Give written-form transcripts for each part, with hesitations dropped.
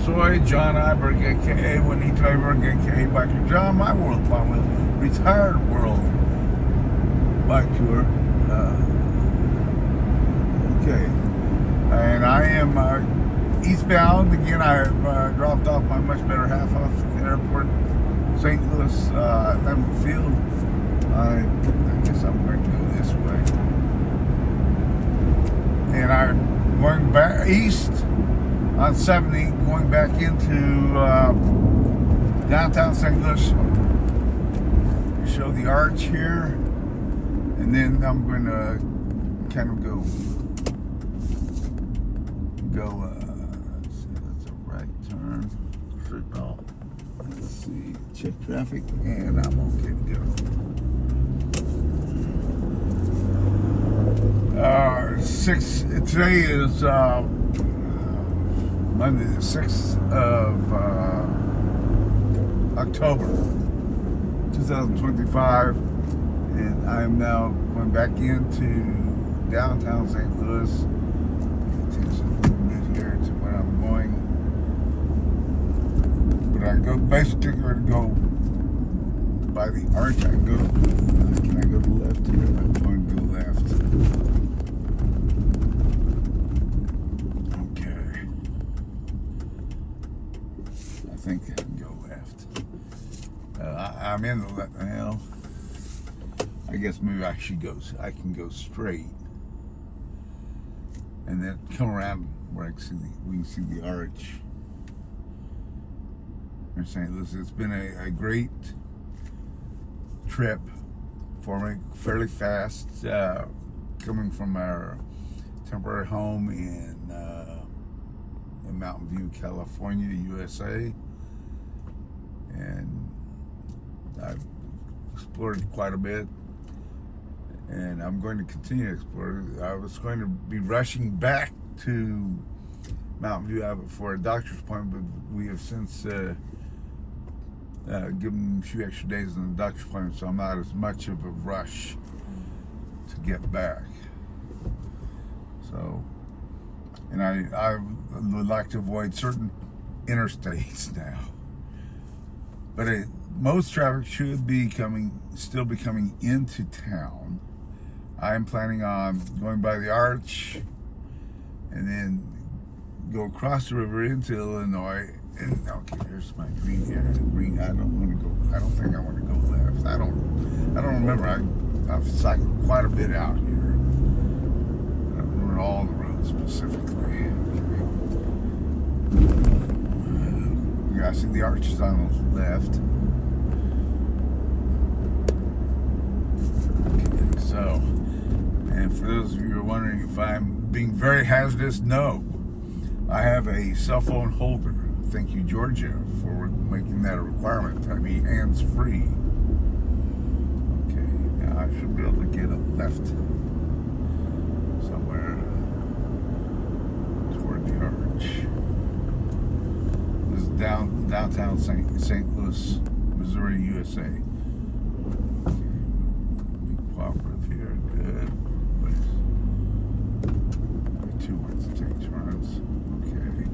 soy, John Eyberg, aka Juanito Eyberg, aka BIKERJOHN, my world fun wheel, retired world bike tour. Okay, and I am eastbound again. I've dropped off my much better half off the airport, St. Louis, Lambeau Field. I guess I'm going to go this way, and I'm going back east on 70, going back into downtown St. Louis. Show the arch here, and then I'm going to kind of go. Let's see, that's a right turn. Let's see, check traffic, and I'm okay to go. Today is Monday, the 6th of October, 2025, and I am now going back into downtown St. Louis. Pay attention a bit here to where I'm going. But I go basically to go by the arch. Can I go to the left here? I'm going to the left. I think I can go left. I'm in the left. Well, I guess maybe I should go. I can go straight, and then come around where we can see the arch. In St. Louis, it's been a great trip for me. Fairly fast, coming from our temporary home in Mountain View, California, USA. And I've explored quite a bit, and I'm going to continue to explore. I was going to be rushing back to Mountain View for a doctor's appointment, but we have since given a few extra days in the doctor's appointment, so I'm not as much of a rush to get back. So, and I would like to avoid certain interstates now. But most traffic should be still be coming into town. I am planning on going by the arch and then go across the river into Illinois. And okay, here's my green area. Green. I don't want to go. I don't think I want to go left. I don't remember. I've cycled quite a bit out here. I don't remember all the roads specifically. I see the arch is on the left. Okay, so, and for those of you who are wondering if I'm being very hazardous, no. I have a cell phone holder. Thank you, Georgia, for making that a requirement to be hands-free. Okay, now I should be able to get a left somewhere toward the arch. Downtown St. Louis, Missouri, USA. Okay, be cooperative here. Good place. Two ways to take turns. Okay.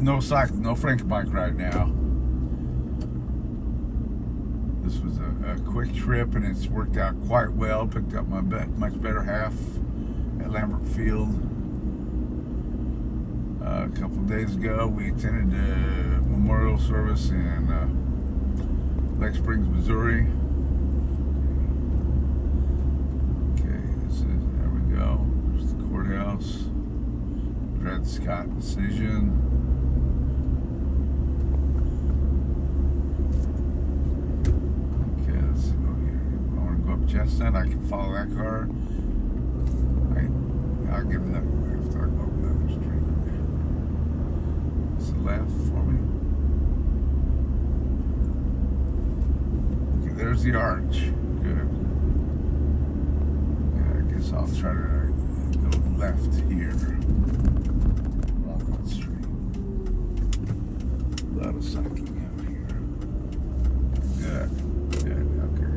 No cycling, no Frank bike right now. This was a quick trip, and it's worked out quite well. Picked up my much better half at Lambeau Field a couple of days ago. We attended a memorial service in Lake Springs, Missouri. Okay, there we go. There's the courthouse. Dred Scott decision. Okay, let's go here. I want to go up Chestnut. I can follow that car. I'll give another left. I'll go up another street. It's the left for me. Okay, there's the arch. Good. Yeah, I guess I'll try to go left here. Along that street. A lot of cycling out here. Good. Good. Okay.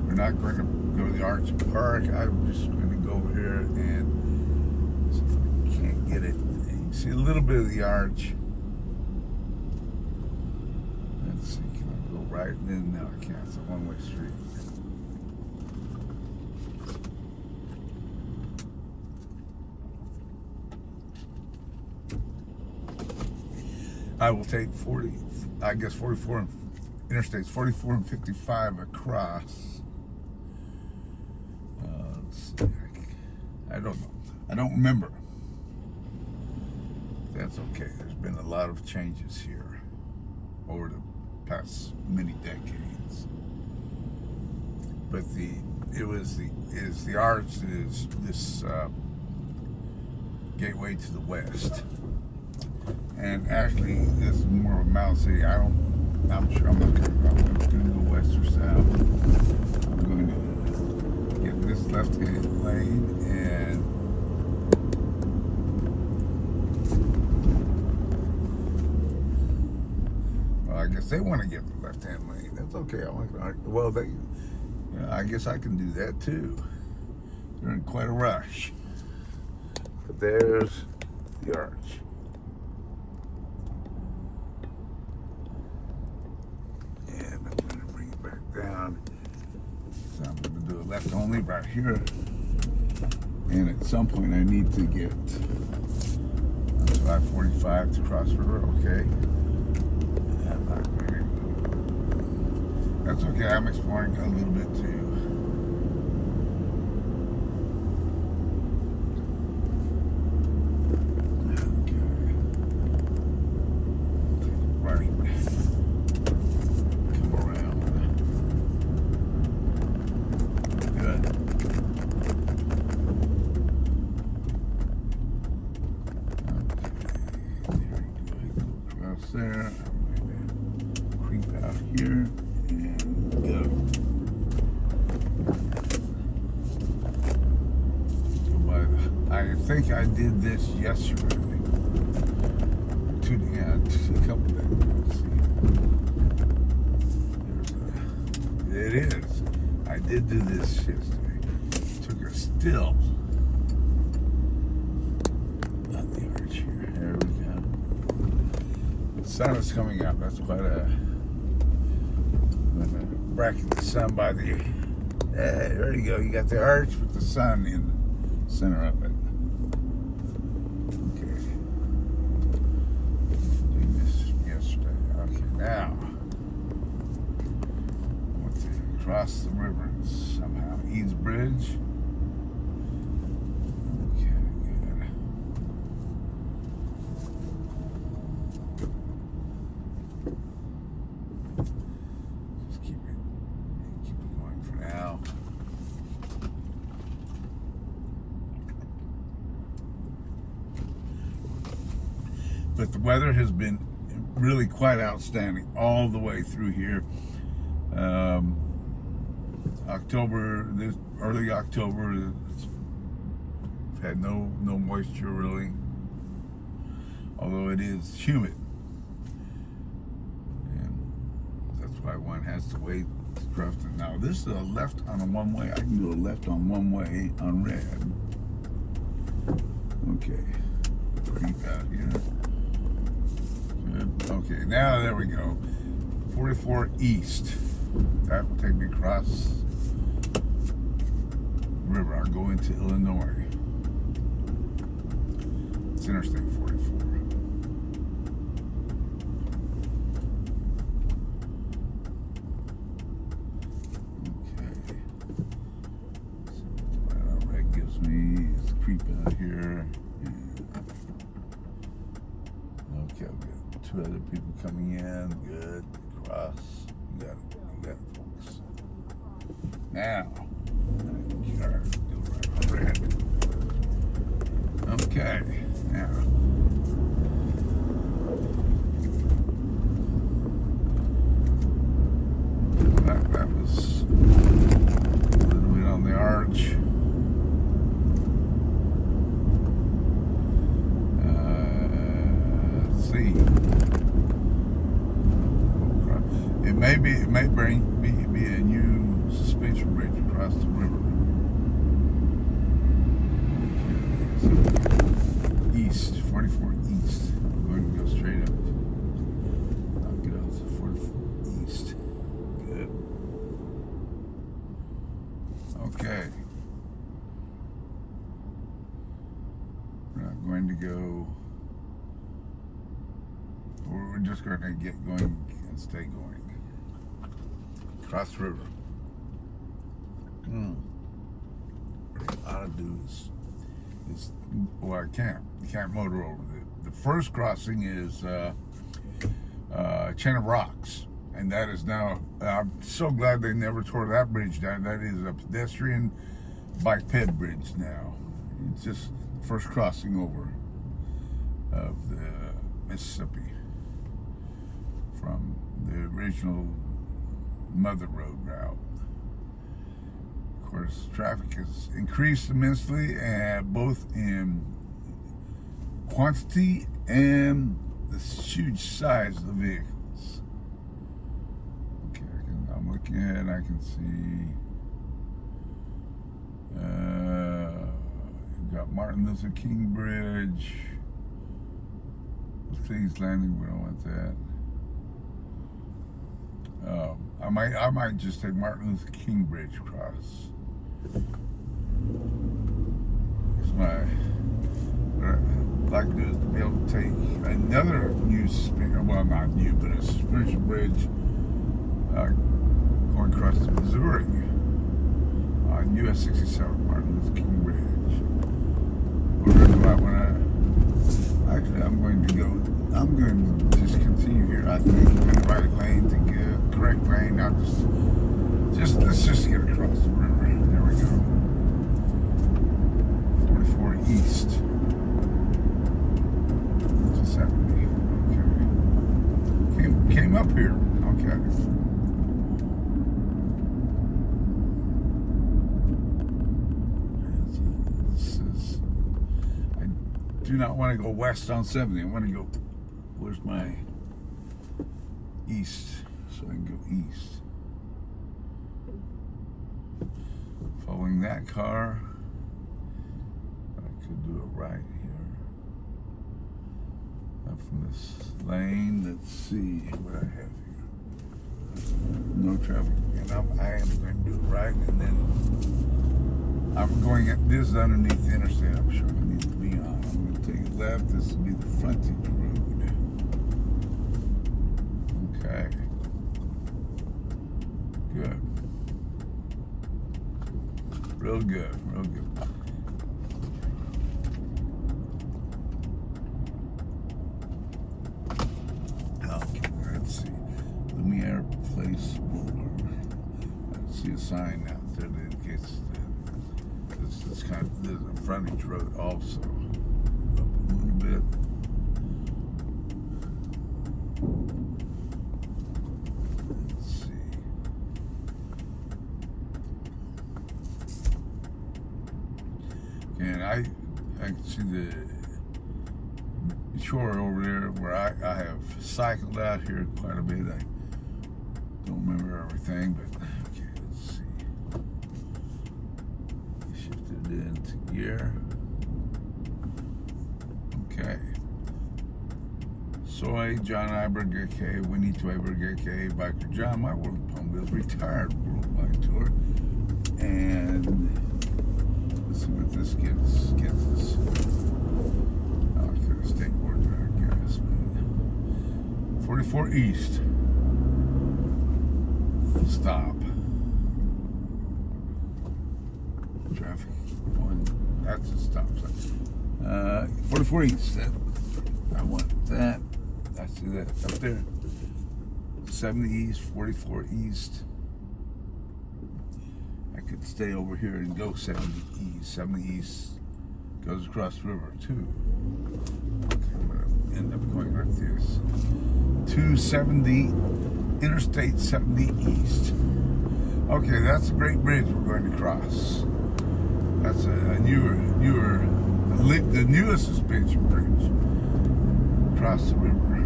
We're not going to go the Arch Park. I'm just going to go over here and see if I can't get it. You can see a little bit of the arch. Let's see, can I go right? And no, I can't. It's a one-way street. I will take 44 interstates, 44 and 55 across. Let's see. I don't know. I don't remember. That's okay. There's been a lot of changes here over the past many decades. But the arch is this gateway to the west. And actually, this is more of a mountain city. I'm sure I'm not going to go west or south. I'm going to get this left-hand lane and well, I guess they want to get the left-hand lane. That's okay. I guess I can do that too. They're in quite a rush. But there's the arch. Down. So I'm going to do a left only right here. And at some point I need to get 545 to cross river, okay? I'm not going to. That's okay, I'm exploring a little bit too. There, I'm going to creep out here and go. I think I did this yesterday. A couple days. It is. I did do this yesterday. Took a still on the arch here. There we go. The sun is coming out. That's quite a. I'm gonna bracket the sun by the. There you go. You got the arch with the sun in the center of it. Okay. Did this yesterday. Okay, now I want to cross the river somehow. Eads Bridge. But the weather has been really quite outstanding all the way through here. Early October, it's had no moisture really, although it is humid. And that's why one has to wait to craft it. Now this is a left on a one-way. I can do a left on one-way on red. Okay, creep out here. Okay, now there we go. 44 east. That will take me across the river. I'll go into Illinois. It's Interstate 44. Okay. So what red gives me is creep out here. Okay, good. Two other people coming in. Good. Cross. You got it, folks. Now, go right red. Okay. Now, that was a little bit on the arch. Let's see. It may be a new suspension bridge across the river. Okay. We're not going to go. We're just going to get going and stay going. Cross the river. What I ought to do is well, I can't. You can't motor over it. The first crossing is Chain of Rocks, and that is now. I'm so glad they never tore that bridge down. That is a pedestrian bike ped bridge now. It's just the first crossing over of the Mississippi from the original Mother Road route. Of course, traffic has increased immensely, and both in quantity and the huge size of the vehicles. Okay, I'm looking ahead. I can see you've got Martin Luther King Bridge. Things Landing. We don't want that. I might just take Martin Luther King Bridge across. What I'd like to do is to be able to take another new well, not new, but a suspension bridge going across to Missouri on US 67, Martin Luther King Bridge. We're going to go out when actually I'm going to just continue here. I think in the right lane to get correct lane, not let's just get across the river. There we go. 44 east to 70. Okay. Came up here. Okay. I do not want to go west on 70. I want to go. Where's my east? So I can go east. Following that car, I could do it right here. Up from this lane, let's see what I have here. No traffic, and I am going to do it right, and then I'm going at this underneath the interstate. I'm sure I need to be on. I'm going to take it left. This will be the frontage road. Okay. Good. Real good, real good. Okay, let's see. Lumiere Place Boulevard. I see a sign out there that indicates that this kind of, there's a frontage road also. Up a little bit. And I can see the shore over there where I have cycled out here quite a bit. I don't remember everything, but okay, let's see. Shifted into gear. Okay. Soy, John Eyberg, aka Juanito Eyberg, aka Biker John, my World Palm Wheels retired worldwide tour. And let's see what this gets us. I'll kind of stay order, I guess. But 44 East. Stop. Traffic going. That's a stop sign. 44 East. I want that. I see that up there. 70 East, 44 East. I could stay over here and go 70 East. 70 East goes across the river too. Okay, I'm gonna end up going like this. 270 Interstate 70 East. Okay, that's a great bridge we're going to cross. That's a the newest suspension bridge across the river.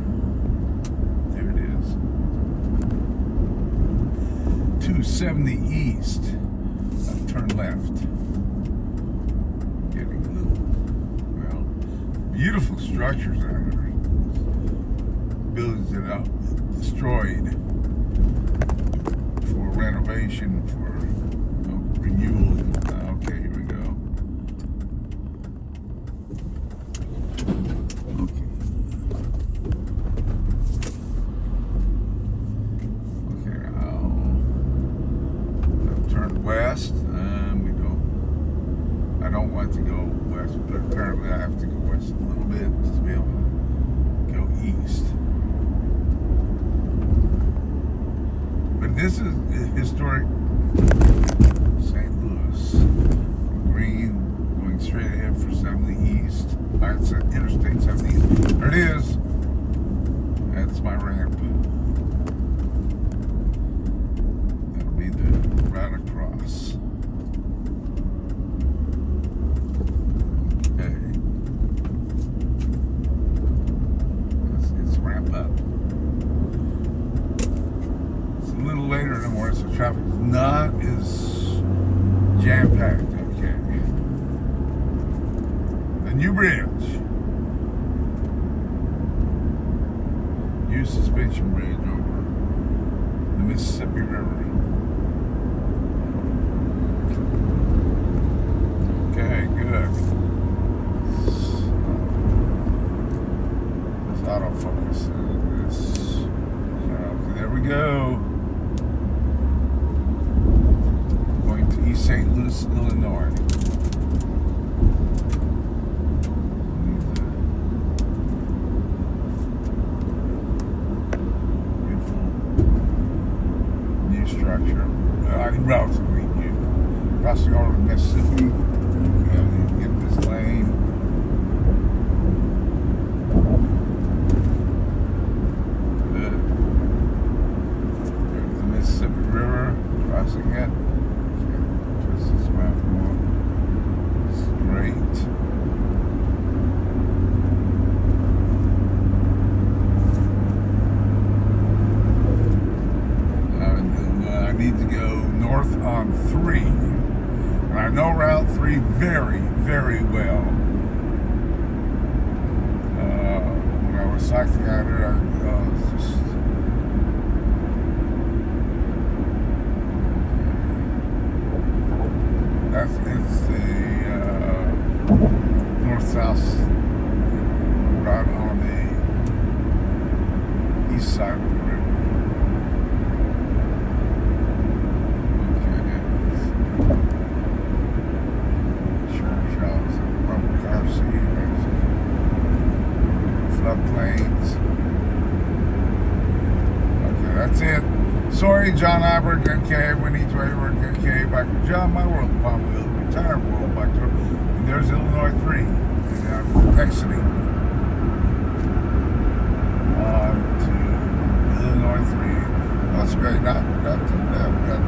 There it is. 270 East. Turn left. Getting a little, well, beautiful structures out there. Buildings that are destroyed for renovation, for renewal, west, but apparently I have to go west a little bit to be able to go east. But this is historic St. Louis. Green, going straight ahead for 70 East. It's Interstate 70 East. There it is. That's my ramp. That'll be the route across. Okay. Let's ramp up. It's a little later than where so traffic is not as jam-packed. Okay. The new bridge. New suspension bridge over the Mississippi River. Okay, good. Let's autofocus this. Okay, there we go. Going to East St. Louis, Illinois. Structure, relatively new. Crossing over the Mississippi, get this lane. Good. There's the Mississippi River, crossing it. Okay, twist this map more. It's great. Need to go north on 3. And I know Route 3 very, very well. When I was cycling out here, I was just... It's the north-south route on the east side of the river. Floodplains. Okay, that's it. Sorry, John Eyberg, okay. Juanito, Hayburg, okay. BIKERJOHN, my world upon wheels, retired world biketouring. And there's Illinois 3. And I'm exiting on to Illinois 3. That's great. Not too bad. We got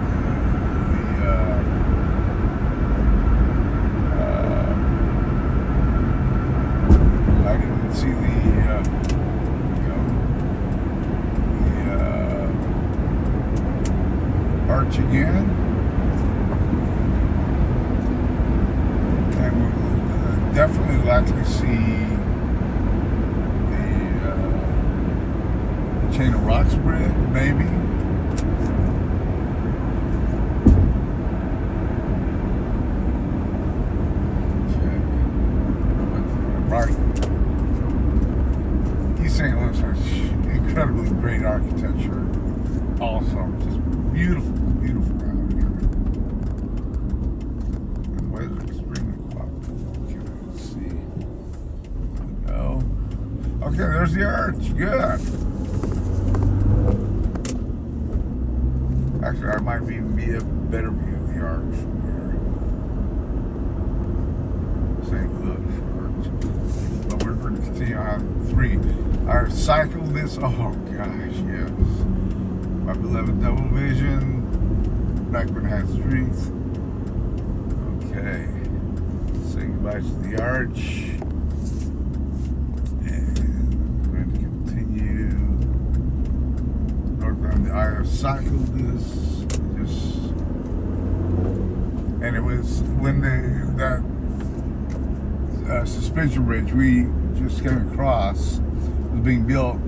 I didn't even see the arch again, and we'll definitely likely see the Chain of Rocks Bridge, maybe. Right. East St. Louis has incredibly great architecture. Awesome. Just beautiful, beautiful around here. And the weather's extremely cooperative. Okay, let's see. There we go. Okay, there's the arch. Good. Actually, I might even be a better view of the arch from here. St. Louis. But we're going to continue on 3. I cycled this, oh gosh, yes. My beloved double vision, back when I had strength. Okay, say goodbye to the arch. And we're going to continue northbound. I have cycled this, and it was when that suspension bridge we just came across was being built.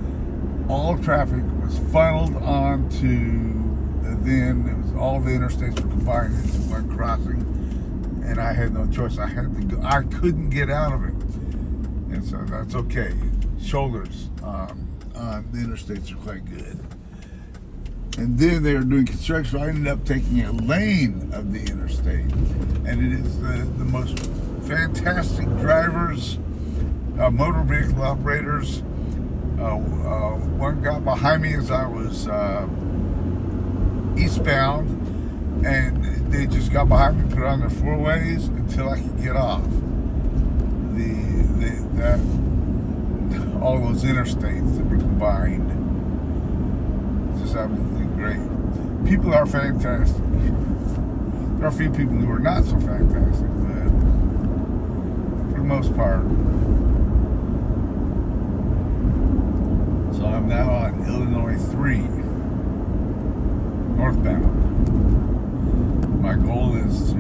All traffic was funneled onto then it was all the interstates were combined into one crossing, and I had no choice. I had to go. I couldn't get out of it, and so that's okay. Shoulders on the interstates are quite good. And then they were doing construction. So I ended up taking a lane of the interstate, and it is the most fantastic drivers, motor vehicle operators. One got behind me as I was eastbound, and they just got behind me, put on their four ways until I could get off. All those interstates that were combined, just absolutely great. People are fantastic. There are a few people who are not so fantastic, but for the most part. So I'm now on Illinois 3, northbound. My goal is to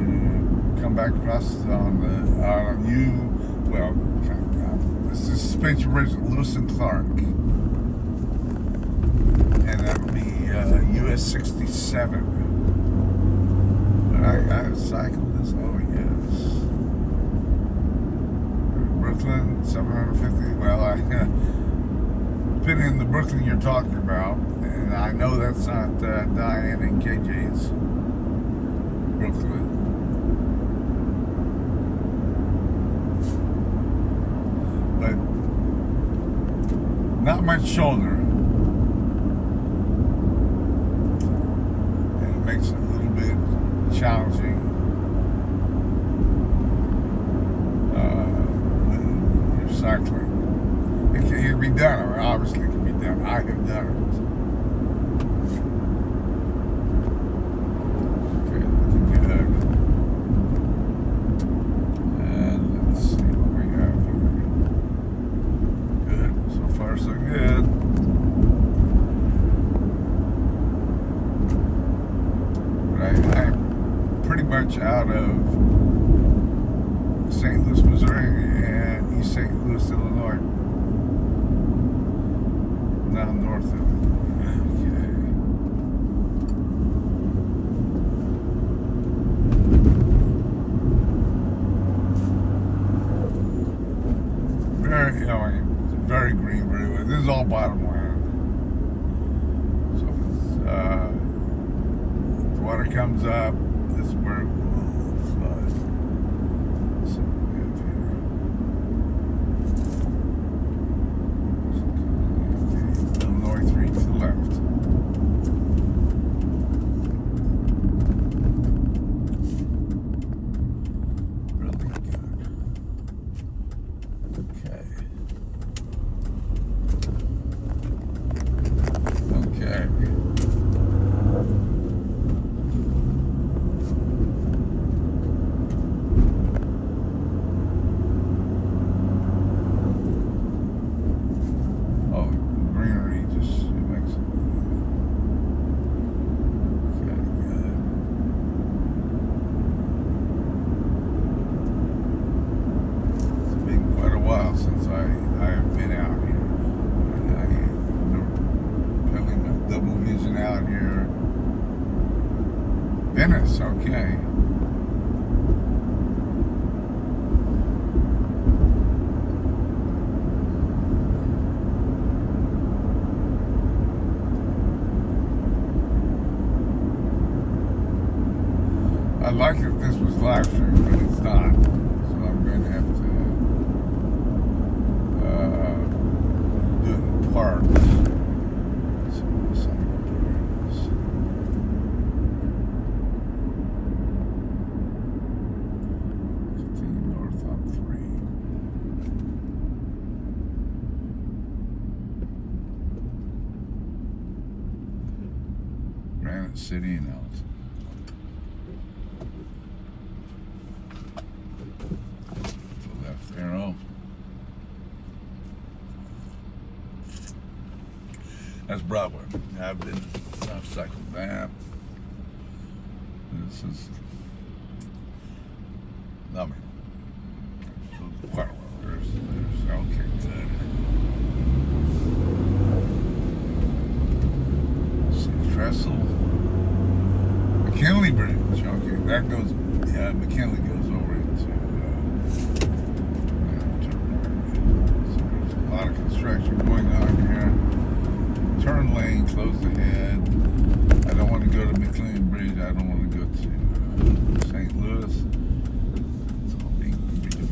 come back across on the suspension bridge at Lewis and Clark, and that would be US 67. But I have cycled this. Oh yes, Brooklyn 750. Well, depending on the Brooklyn you're talking about, and I know that's not Diane and KJ's Brooklyn. But not much shoulder, and it makes it a little bit challenging when you're cycling. It can be done. I mean, obviously it can be done. I have done it. Okay, looking good. And let's see what we have here. Good. So far, so good. But I'm pretty much out of St. Louis, Missouri, and East St. Louis, Illinois. Now north of it. Okay. Very green, very well. This is all bottomland. So if the water comes up, this is where it will flood. So we have here. Illinois 3 to the left. Really good. Okay. Okay. Since I have been out here, and I'm pedaling my double vision out here. Venice, okay. I'd like if this was live stream, but it's not, so I'm going to have to park. Let's see what the sign up here is. Continue north on 3. Granite City and Alton. To the left arrow. That's Broadway. I've cycled that. This is, I mean, quite well. There's okay, good. Let's see, Trestle. McKinley Bridge. Okay, that goes, yeah, McKinley goes over into, so there's a lot of construction going on here. Turn lane, closed ahead. I don't want to go to McLean Bridge. I don't want to go to St. Louis. It's all being redeveloped.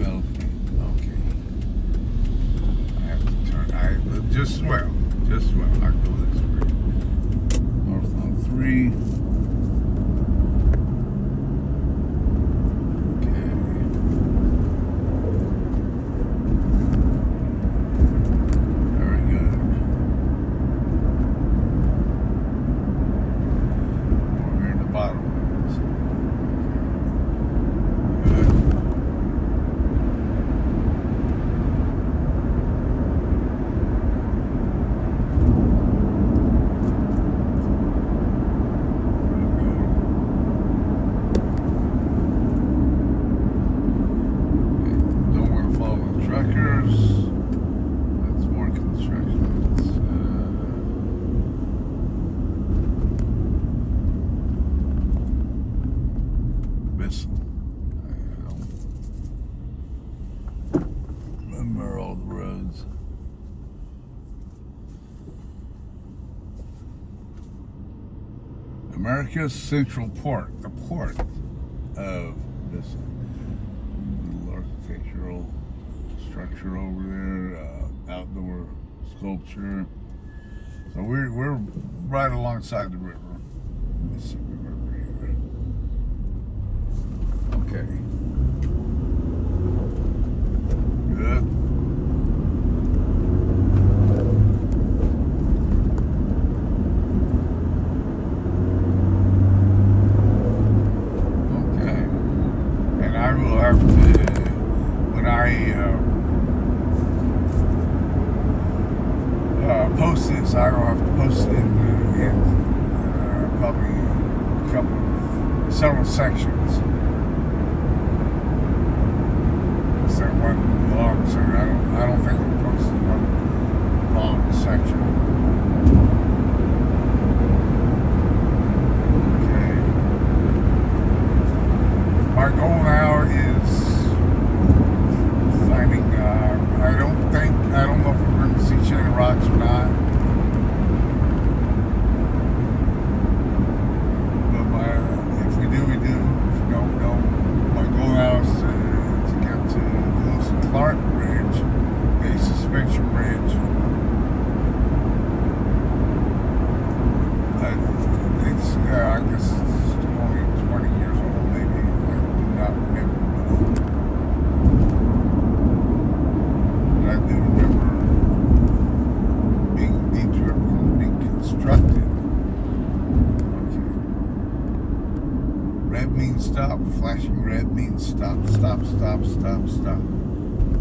is. America's Central Port, the port of this little architectural structure over there, outdoor sculpture. So we're right alongside the river. Mississippi River here. Okay. Good. Okay. And I will have to, when I post this, I will have to post it in probably several sections. Instead of one long section. I don't think we'll post one long section. Okay. My goal now is finding, I don't know if we're going to see chain of rocks or not. But if we do, we do. If we don't, we don't. My goal now is to get to the Lewis and Clark Bridge, a suspension bridge. I guess it's only 20 years old, maybe. I do not remember. But I do remember being constructed. Okay. Red means stop. Flashing red means stop, stop, stop, stop, stop.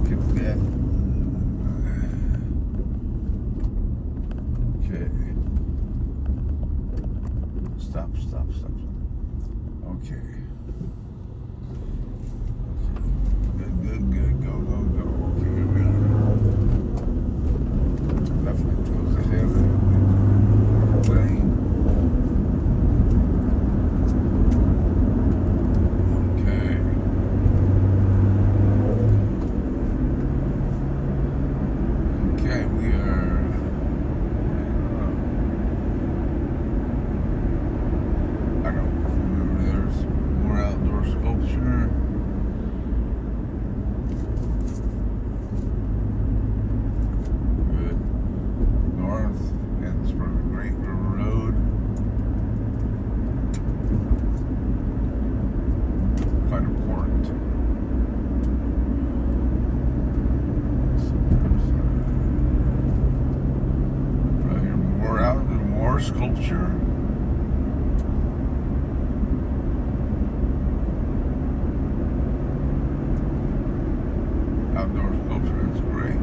Get that. Okay. Stop, stop, stop. Okay. Good, good, good. Go, go, go. Okay, here we are. Definitely goes ahead of the plane. Okay. Okay, we are. I don't remember. There's more outdoor sculpture. Good. North ends from the Great River Road. Quite important. So there's right here more sculpture. Outdoor sculpture, that's great.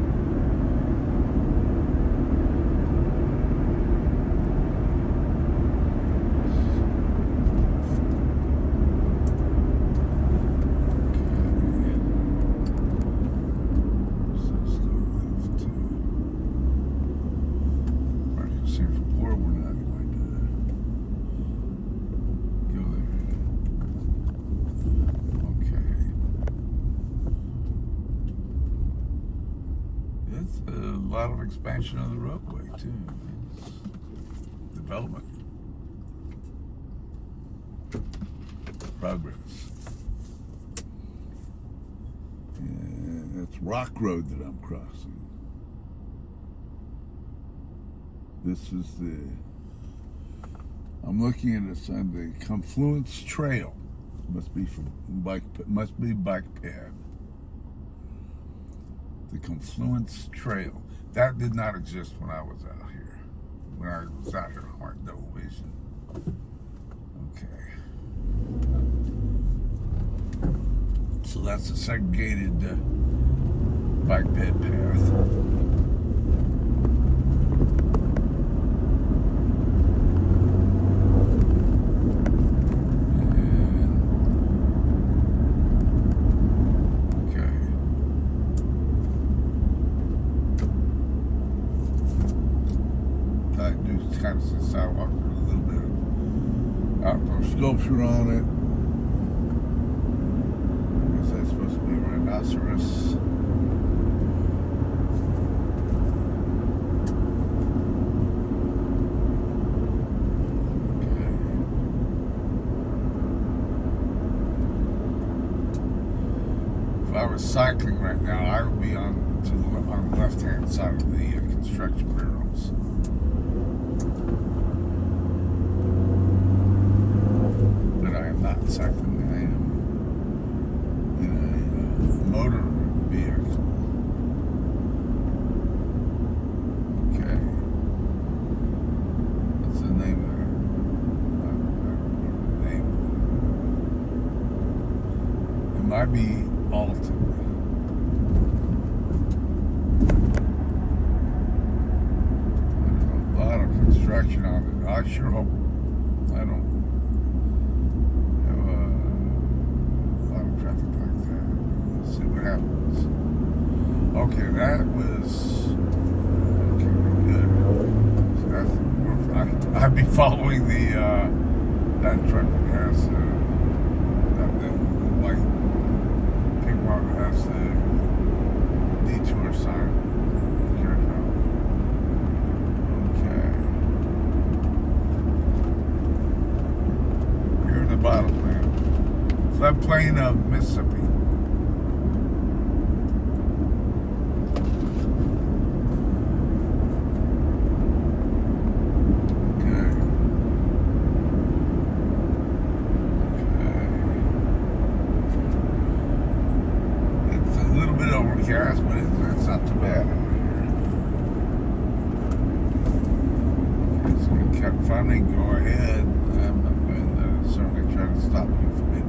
A lot of expansion of the roadway too. It's development, progress. And it's Rock Road that I'm crossing. This is I'm looking at this on the Confluence Trail. Must be bike pad. The Confluence Trail. That did not exist when I was out here. When I was out here on double vision. Okay. So that's a segregated bike ped path. Kind of since I walked with a little bit of outdoor sculpture on it. I guess that's supposed to be a rhinoceros. I was cycling right now, I would be on the left-hand side of the construction barrels. But I am not cycling. I am in a motor vehicle. Okay. What's the name of it? I don't remember the name. It might be Alton. There's a lot of construction on it. I sure hope I don't have a lot of traffic like that. Let's see what happens. Okay, that was okay, good. So I'd be following the that truck that has that white pig mark that has the detour sign. Okay. Here in the bottomland, floodplain of Mississippi. Overcast, but it's not too bad out here. So you can finally go ahead. I'm not going to certainly try to stop you from anything.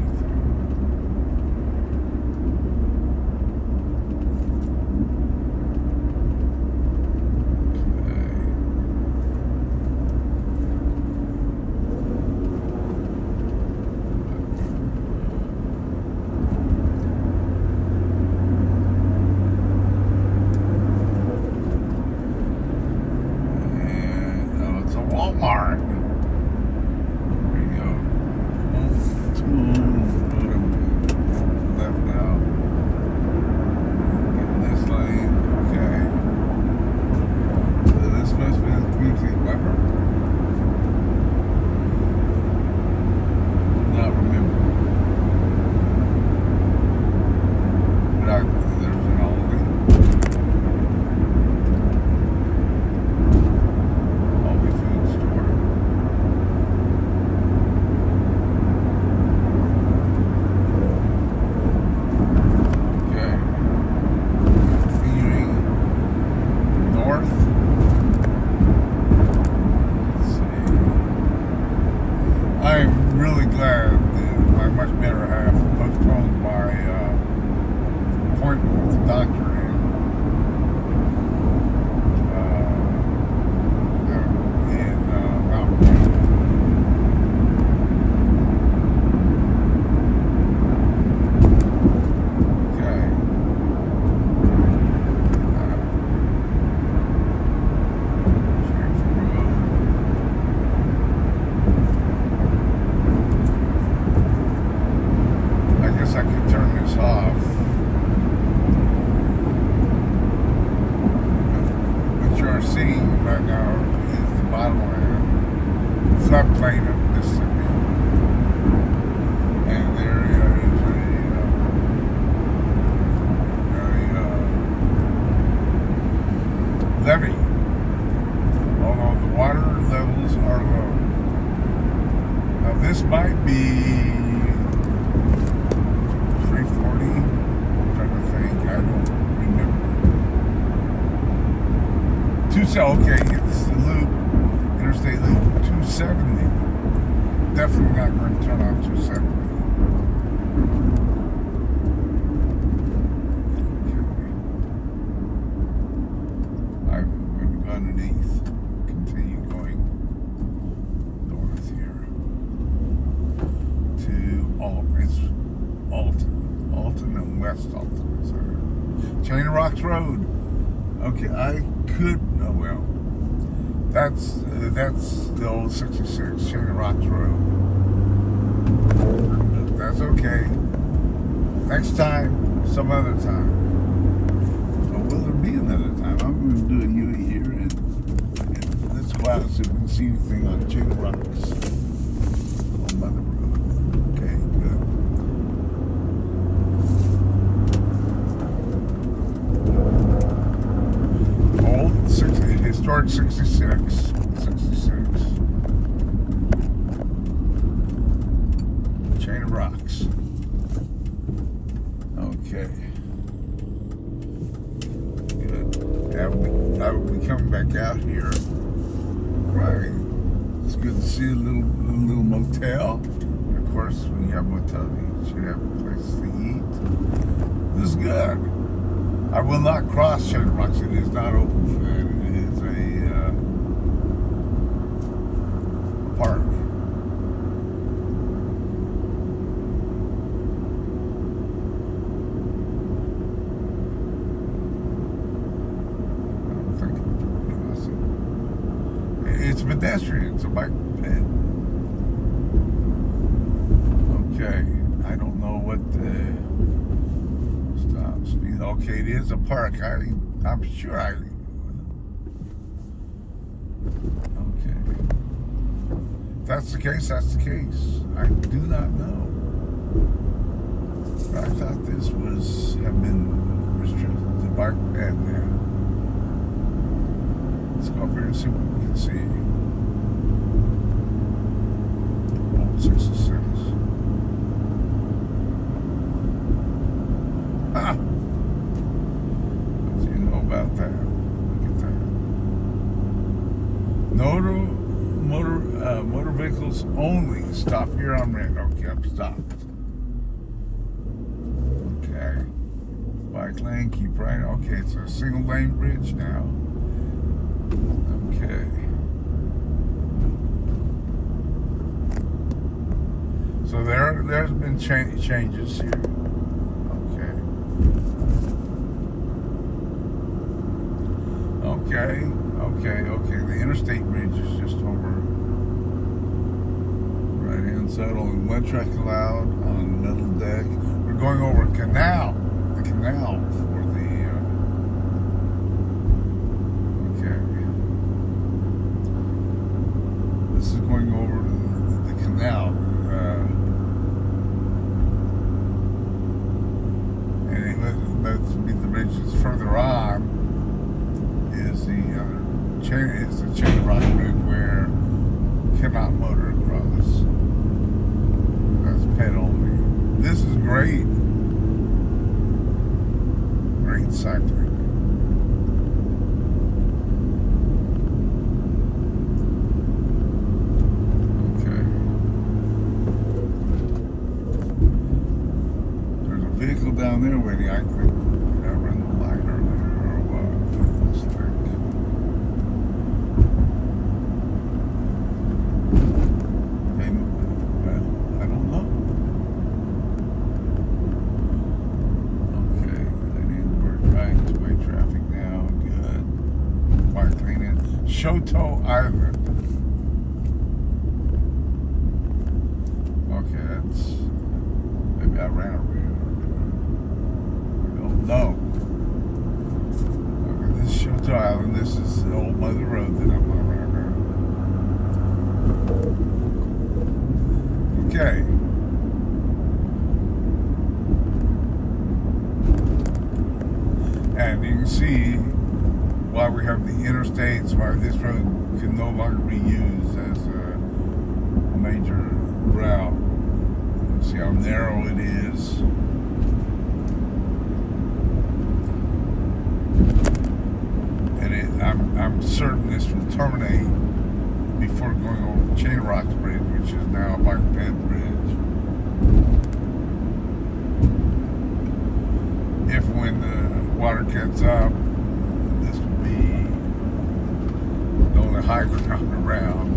Walmart. There you go. Left now. Get in this lane. Okay. So this must be the community lever. Do not remember. But there's an Aldi. I'm really glad that my much better half postponed my appointment with the doctor in Mountain View. Okay. I could turn this off. What you're seeing right now is the bottomland, floodplain of Mississippi, and there is a levee. Although the water levels are low. Now this might be 340. I'm trying to think. I don't remember. Okay, it's the loop, Interstate Loop 270. Definitely not going to turn on 270. Okay. I'm going to go underneath. Continue going north here to Alton and West Alton, Missouri. Chain of Rocks Road. Okay, I could. Oh well, that's the old 66 Chain of Rocks Road. That's okay. Next time, some other time. Or will there be another time? I'm going to do a U here and let's go out and see if we can see anything on Chain of Rocks on Mother Road. Okay, good. Hayburg 66. Chain of rocks. Okay. Good. I will be coming back out here. Right. It's good to see a little motel. And of course, when you have a motel, you should have a place to eat. This is good. I will not cross Chain of Rocks. It is not open for that. It is a park. I don't think I'm crossing. It's pedestrian. It's a bike ped. Okay. I don't know what the stop speed. Okay, it is a park. I'm sure okay. If that's the case, that's the case. I do not know. But I thought this have been restricted to bike ped now. Let's go up here and see what we can see. Old 66. Ah! What do you know about that? Look at that. Motor vehicles only. Stop here on red. Okay, I'm stopped. Okay. Bike lane, keep right. Okay, it's a single lane bridge now. Okay. So there's been changes here. Okay. The interstate bridge is just over right hand side. Only one track allowed on middle deck. We're going over a canal. The canal for the okay. This is going over the canal. And let's be the bridge that's further on. Is the chain of rock bridge where you cannot motor across. That's ped only. This is great. Great cycling. Okay. There's a vehicle down there waiting. I run the line earlier or what? Looks like. I don't know. Okay, I need to work right two-way traffic now. Good. Park lane in Shoto Island. Okay, that's maybe I ran a red. I don't know. Okay, this is Shoto Island. This is the old Mother Road that I'm on right now. Okay. And you can see why we have the interstates, why this road can no longer be used as a major route. You can see how narrow it is. And I'm certain this will terminate before going over the Chain of Rocks Bridge, which is now a bike ped bridge. If when the water gets up, this will be the only high ground around.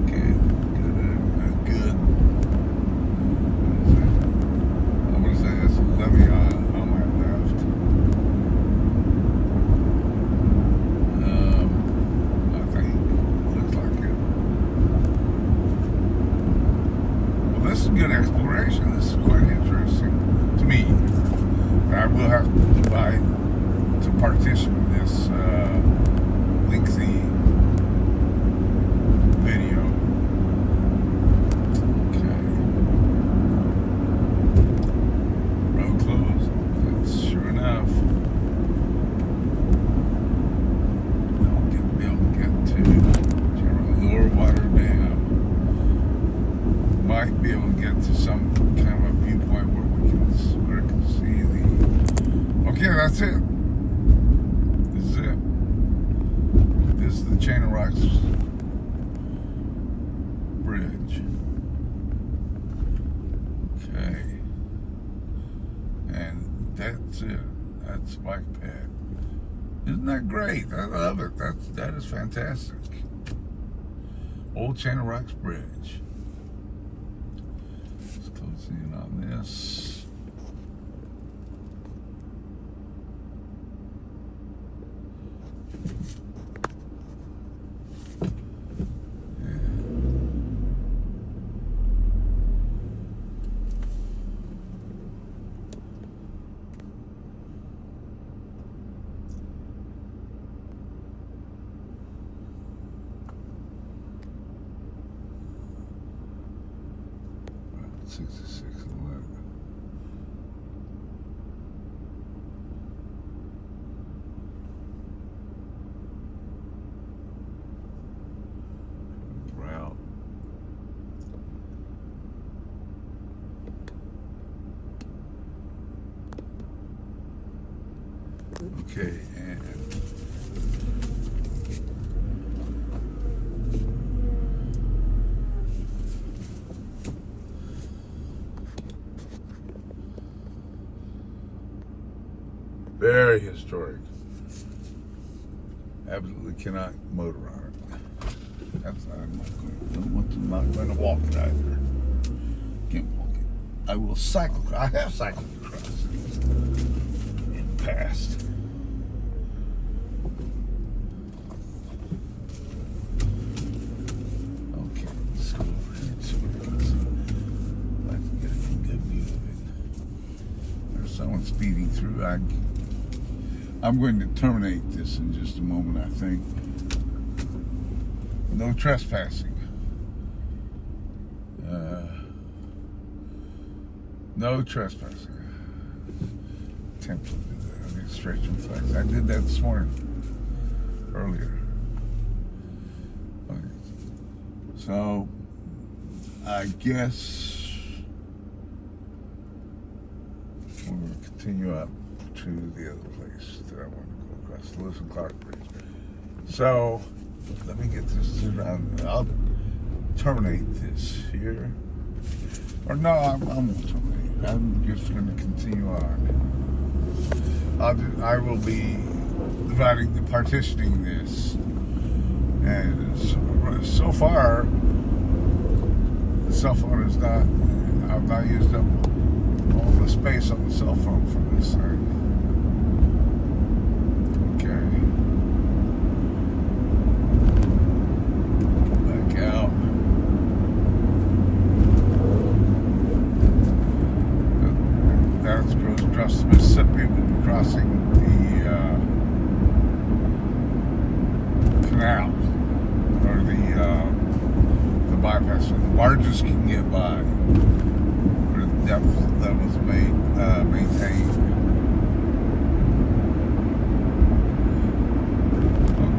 Okay, good. I'm gonna say that's a levee on my left. I think it looks like it. Well, this is good exploration. This is quite interesting to me. I will have to partition this lengthy video. Okay. Road closed. might be able to get to some kind of a viewpoint where we can see the. Okay, that's it. This is it. This is the Chain of Rocks Bridge. Okay, and that's it. That's bike pad. Isn't that great? I love it. That is fantastic. Old Chain of Rocks Bridge. Let's close in on this. Yeah. 6611. Route. Okay, and very historic. Absolutely cannot motor on it. That's not, I'm not going to walk it either. Can't walk it. I will cycle. I have cycled across in the past. Okay, let's go over here so we can see. I can get a good view of it. There's someone speeding through. I'm going to terminate this in just a moment, I think. No trespassing. No trespassing. Attempt to do that. I mean, stretch and flex. I did that this morning. Earlier. Okay. So, I guess we're going to continue up to the other place that I want to go across, the Lewis and Clark Bridge. So, let me get this around. I'll terminate this here. Or no, I won't terminate. I'm just going to continue on. I will be partitioning this. And so far, the cell phone is not, I've not used up all the space on the cell phone for this thing. Okay. Back out. That goes across the Mississippi. We'll be crossing the canal, or the bypass, so the barges can get by. The depth levels maintained.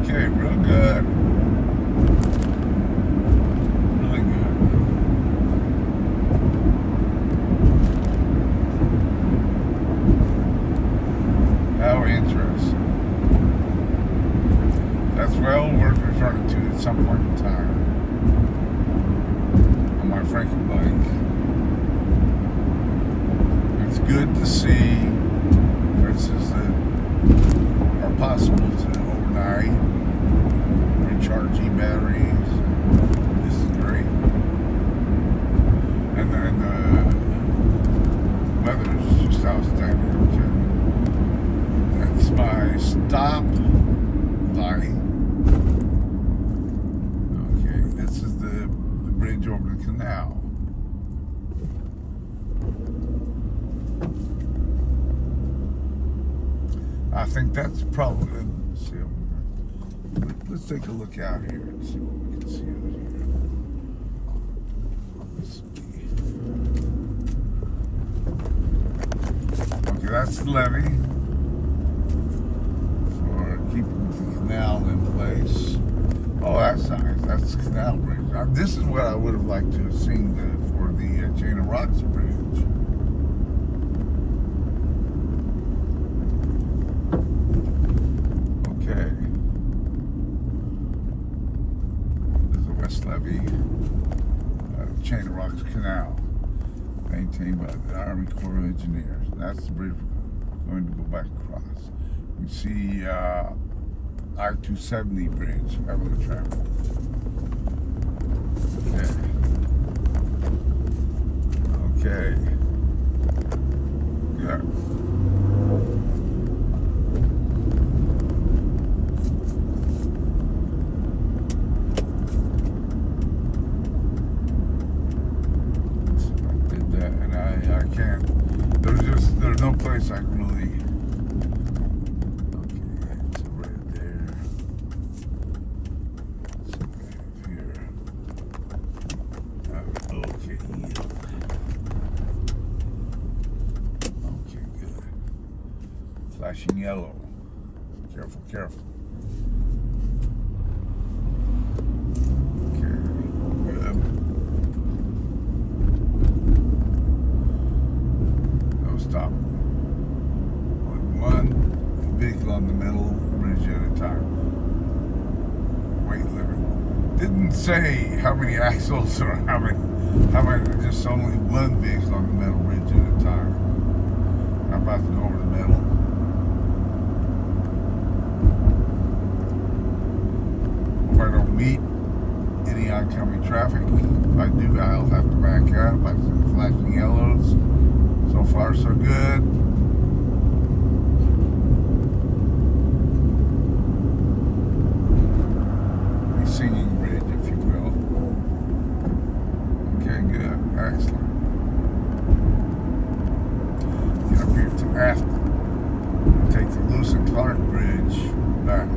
Okay, real good. Really good. How interesting. That's well worth returning to at some point in time on my Franken bike. It's good to see places that are possible to overnight, recharge batteries. This is great. And then the weather is just outstanding. That's my stop light. Okay, this is the bridge over the canal. I think that's probably, let's see, let's take a look out here and see what we can see out here. Let's see. Okay, that's the levee for keeping the canal in place. Oh, that's nice. That's the Canal Bridge. This is what I would have liked to have seen for the Chain of Rocks Bridge. Okay. This is the West Levee Chain of Rocks Canal, maintained by the Army Corps of Engineers. That's the bridge we're going to go back across. You see I-270 bridge, heavily traveled. Okay. Good. So I did that, and I can't. There's no place I can really. Flashing yellow. Careful, careful. Okay, good. No stopping. One vehicle on the middle, bridge at a time. Weight limit. Didn't say how many axles or how many, just only one vehicle on the middle bridge at a time. I'm about to go over the middle. If I don't meet any oncoming traffic, if I do, I'll have to back up. I see the flashing yellows. So far, so good. A singing bridge, if you will. Okay, good. Excellent. Get up here to Afton. Take the Lewis and Clark Bridge back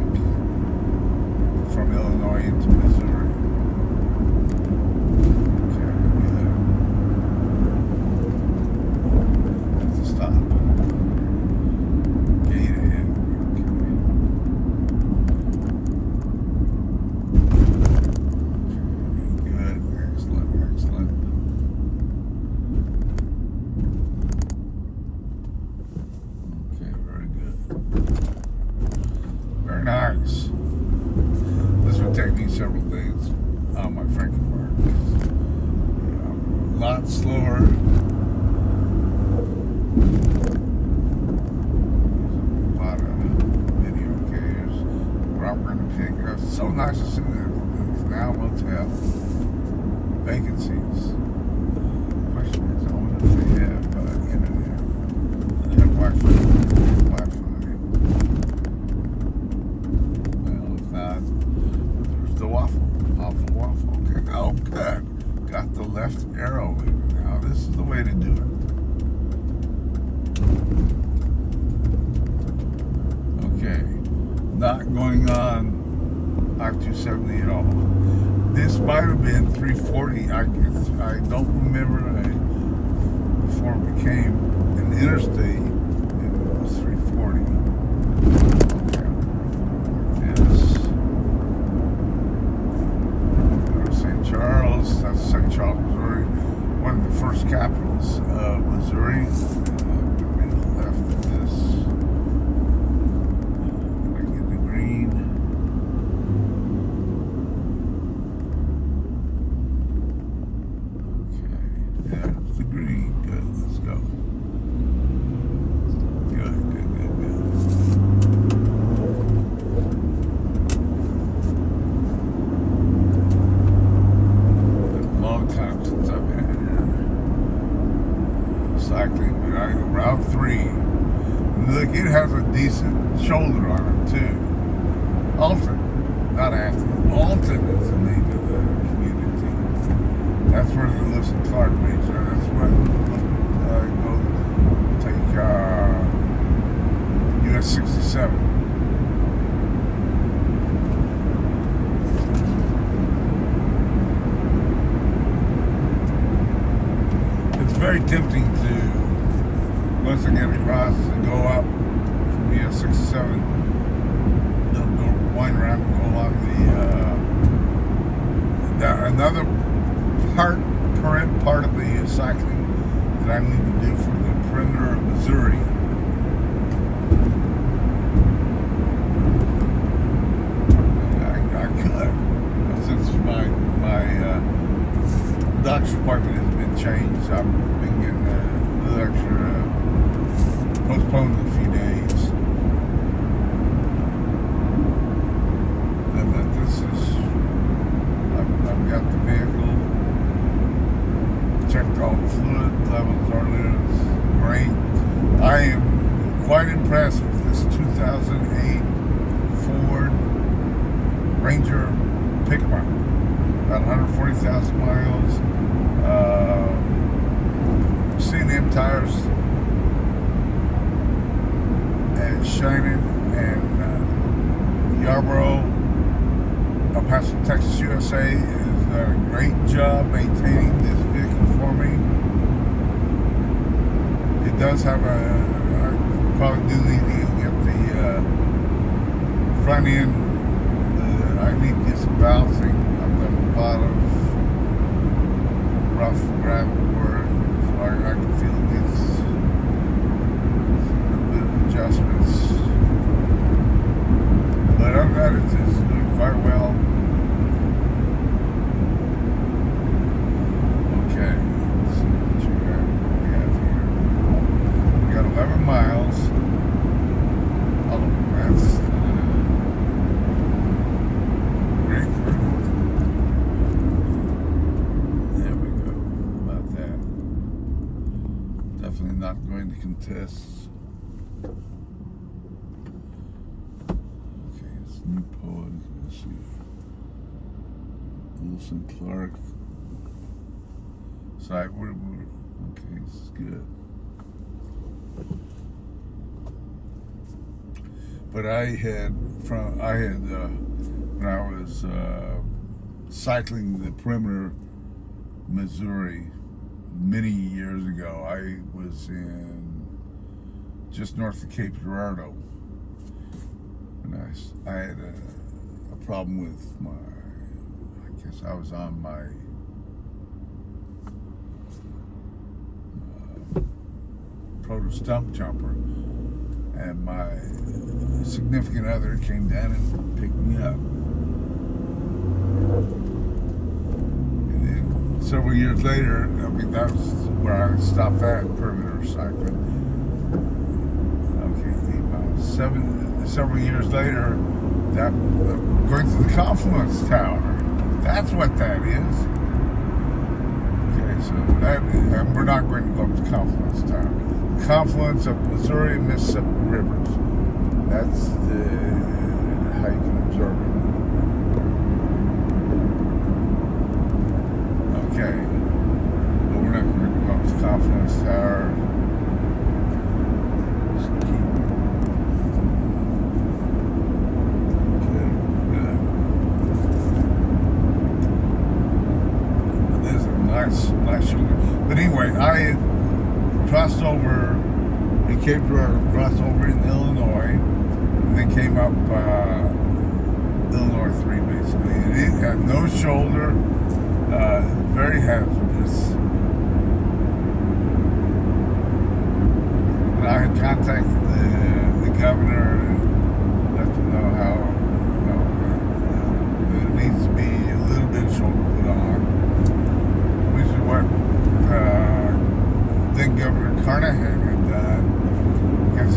from Illinois into Missouri. Okay, good. That's a stop. Gate ahead. Okay. Good. Excellent, excellent. Okay, very good. Very nice. This would take me several days on my Frankenberg. A lot slower. A lot of video cares. Where I'm going to pick up. So nice to see the Canal Motel. Vacancies. Question is, I wonder if they have internet. They have Wi-Fi. Well, if not, the waffle. Okay. Oh, good. Got the left arrow in now. This is the way to do it. Okay. Not going on I-270 at all. This might have been 340. I don't remember. Before it became an interstate, it was 340. That's St. Charles, Missouri, one of the first capitals of Missouri. We're to the left of this. I get the green. Okay, yeah, it's the green. Good, let's go. Good. Cycling, but I go Route 3. Look, it has a decent shoulder on it too. Alton, not Afton. Alton is the name of the community. That's where the Lewis and Clark Bridge are. That's where I go take US 67. Very tempting to, once I get across, and go up from US 67, they'll go wind around and go along the another current part of the cycling that I need to do for the perimeter of Missouri. I could, since my doctor's appointment has been changed. I've been getting a little extra postponed a few days. But this is, I've got the vehicle, checked all the fluid levels earlier. It's great. I am quite impressed with this 2008 Ford Ranger pickup. About 140,000 miles. C&M tires and shining, and Yarborough, El Paso, Texas, USA is a great job maintaining this vehicle for me. It does have I probably do need to get the front end. I need to get some balancing. I've done a lot of rough gravel work, so I can feel these little bit of adjustments. But other than that, it's doing quite well. Okay, let's see what we have here. We got 11 miles. Oh, that's great. There we go. About that. Definitely not going to contest. Okay, it's New Poet. Let's see. Wilson Clark. Side. Okay, this is good. But I had when I was cycling the perimeter, Missouri, many years ago. I was in just north of Cape Girardeau, and I had a problem with my. I guess I was on my proto stump jumper, and my significant other came down and picked me up. And then several years later, I mean, that was where I stopped at perimeter cycling. Okay, 8 miles. Several years later, that going to the Confluence Tower. That's what that is. Okay, so that, and we're not going to go up to Confluence Tower. Confluence of Missouri and Mississippi rivers. That's how you can observe it. Okay, but we're not going to go up to Confluence Tower. Just keep. Okay, good. This is a nice shoulder. But anyway, I crossed over in Cape Girardeau, crossed over in Illinois, and then came up Illinois 3 basically. And it had no shoulder, very hazardous. And I had contacted the governor and let them know how there needs to be a little bit of shoulder put on, which is what then Governor Carnahan had done, because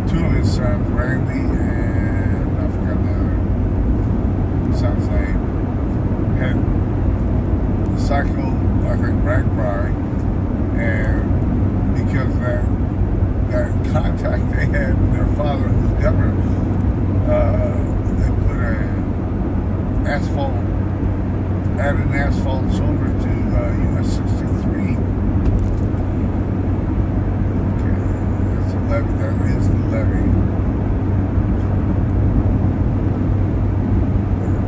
two of his sons, Randy and I forgot the other son's name, had cycled, I think, Ragbri, and because that contact they had with their father, who's governor, they put added an asphalt shoulder to US 63. Levy, that is the levy.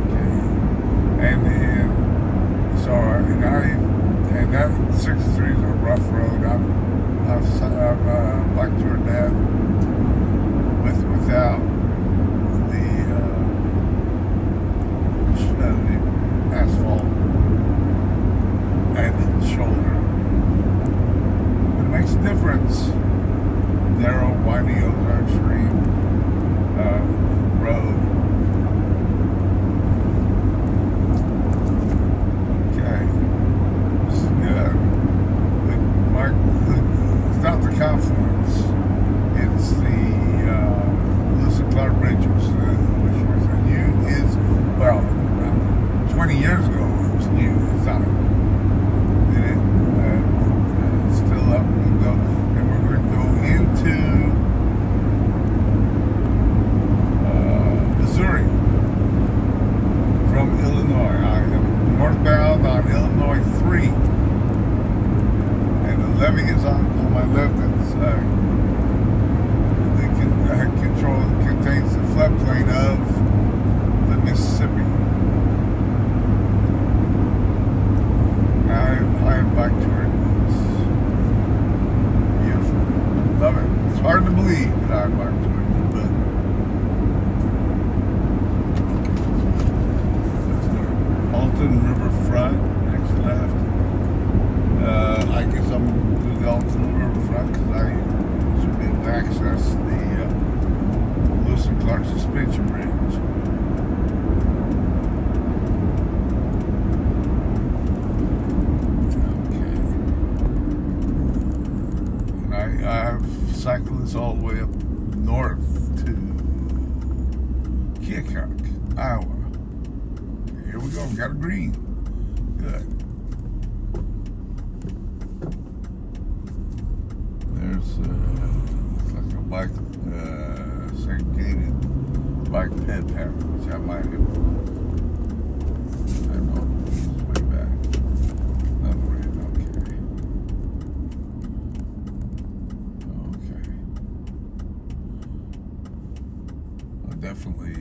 Okay. And then, so, and that 63 is a rough road. I've biketoured that without the asphalt difference. Narrow, windy, Ozark Stream road. Okay, this is good. It's not the confluence. It's the Lewis and Clark Bridge, which was new. Is well, 20 years ago it was new. It's not. It's still up. We'll go, and we're going to go into Missouri from Illinois. I am northbound on Illinois 3, and the levee is on my left. It's contains the floodplain of the Mississippi. I am biketouring this. Beautiful. Love it. It's hard to believe that I'm biketouring it, but Alton Riverfront, next left. I guess I'm going to do the Alton Riverfront because I should be able to access the Lewis and Clark suspension bridge. Okay. And I've cycled this all the way up north to Keokuk, Iowa. Here we go. We got a green. Good. There's looks like a bike, segregated bike ped path, which I might have. I know it's way back. Another way. Okay. I definitely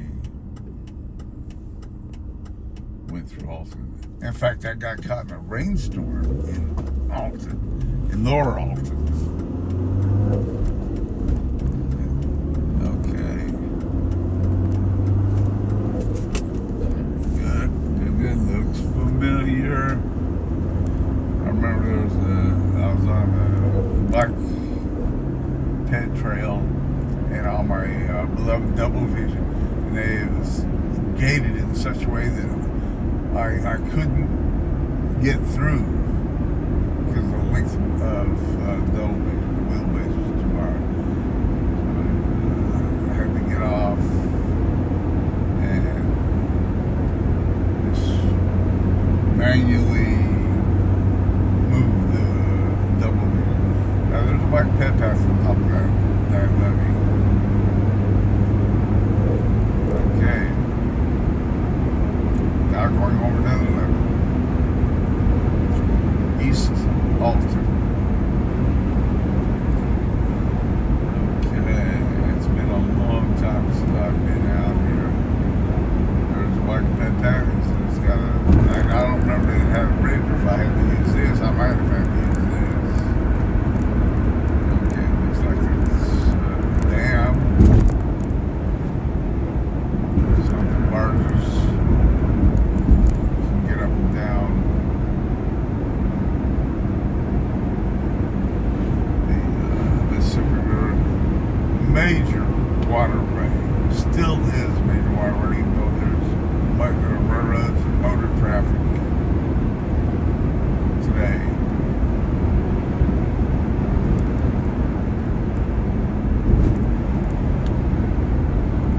went through Alton. In fact, I got caught in a rainstorm in Alton, in Lower Alton. Okay. Good. Looks familiar. I remember I was on a bike ped trail and on my beloved Double Vision, and it was gated in such a way that I couldn't get through because of the length of Double Vision. The wheelbase was too hard. I had to get off and just manually move the Double Vision. Now there's a bike ped path on top of that levee. Okay. Now going over another level. East Alton. Okay, it's been a long time since I've been out here. There's a bike ped path, and it's got a. I don't remember if it had a bridge, or if I had to use this. I might have had to use this. Okay, looks like it's a dam. Some of the barges. Get up and down the Mississippi River. Major waterway. Still is major waterway, even though there's railroads and motor traffic today.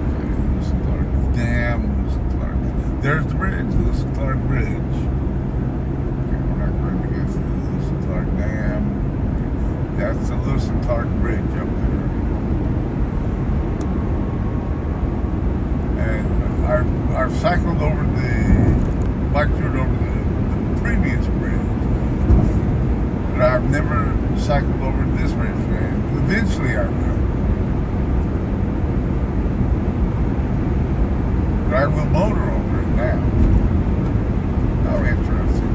Okay, Lewis and Clark Dam, Lewis and Clark. There's the bridge, the Lewis and Clark Bridge. Okay, we're not going to get to the Lewis and Clark Dam. That's the Lewis and Clark Bridge up there. And I've cycled over bike toured over the previous bridge, but I've never cycled over this bridge. And eventually I will. But I will motor over it now. How interesting.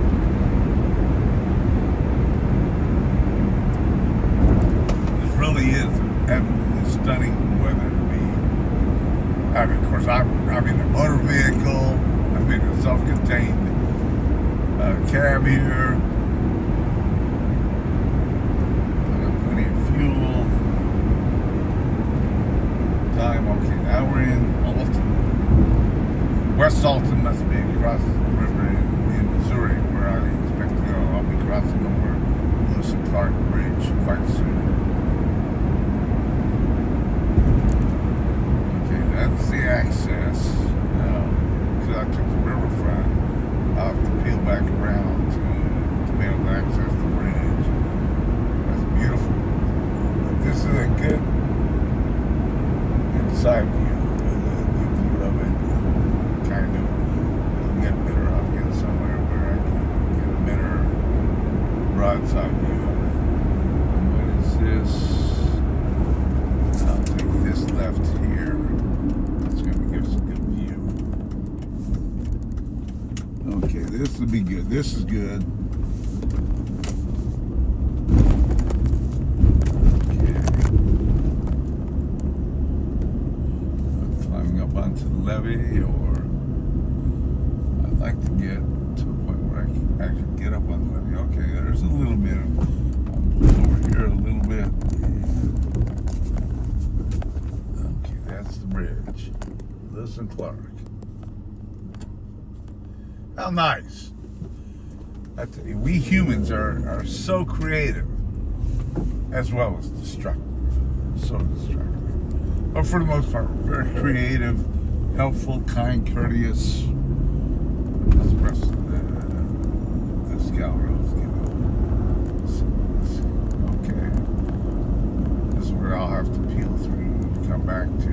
This really is absolutely stunning weather to be. I mean, of course, I'm in a motor vehicle. I'm in a self-contained cab here. I got plenty quite soon. Okay, that's the access. Now, because I took the riverfront, I'll have to peel back around to be able to access the bridge. That's beautiful. But this is a good inside view. Of it, kind of. It'll get better. I'll get somewhere where I can get a better broadside view of it. And what is this? I'll take this left here. That's going to give us a good view. Okay, this will be good. This is good. Onto the levee, or I'd like to get to a point where I can actually get up on the levee. Okay, there's a little bit of over here, a little bit. Okay, that's the bridge. Lewis and Clark. How nice. I tell you, we humans are so creative as well as destructive. So destructive. But for the most part, very creative, helpful, kind, courteous. That's the rest of this gallery. Okay. This is where I'll have to peel through and come back to.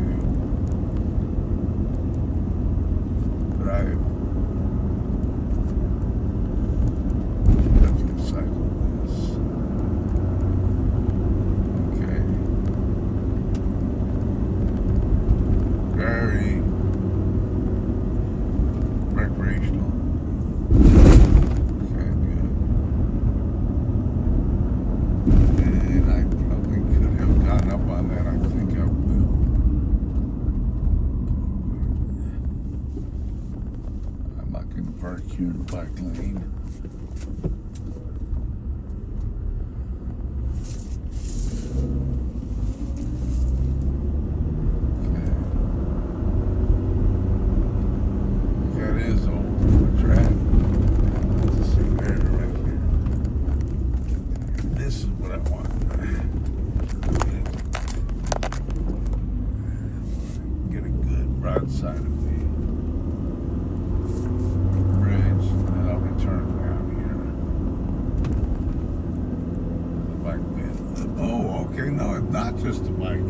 But I have to cycle this. Very recreational. Okay, good. And I probably could have gotten up on that. I think I will. I'm not going to park here in the bike lane. Side of the bridge, and then I'll return down here. The bike pit. Oh, okay, no, it's not just a bike.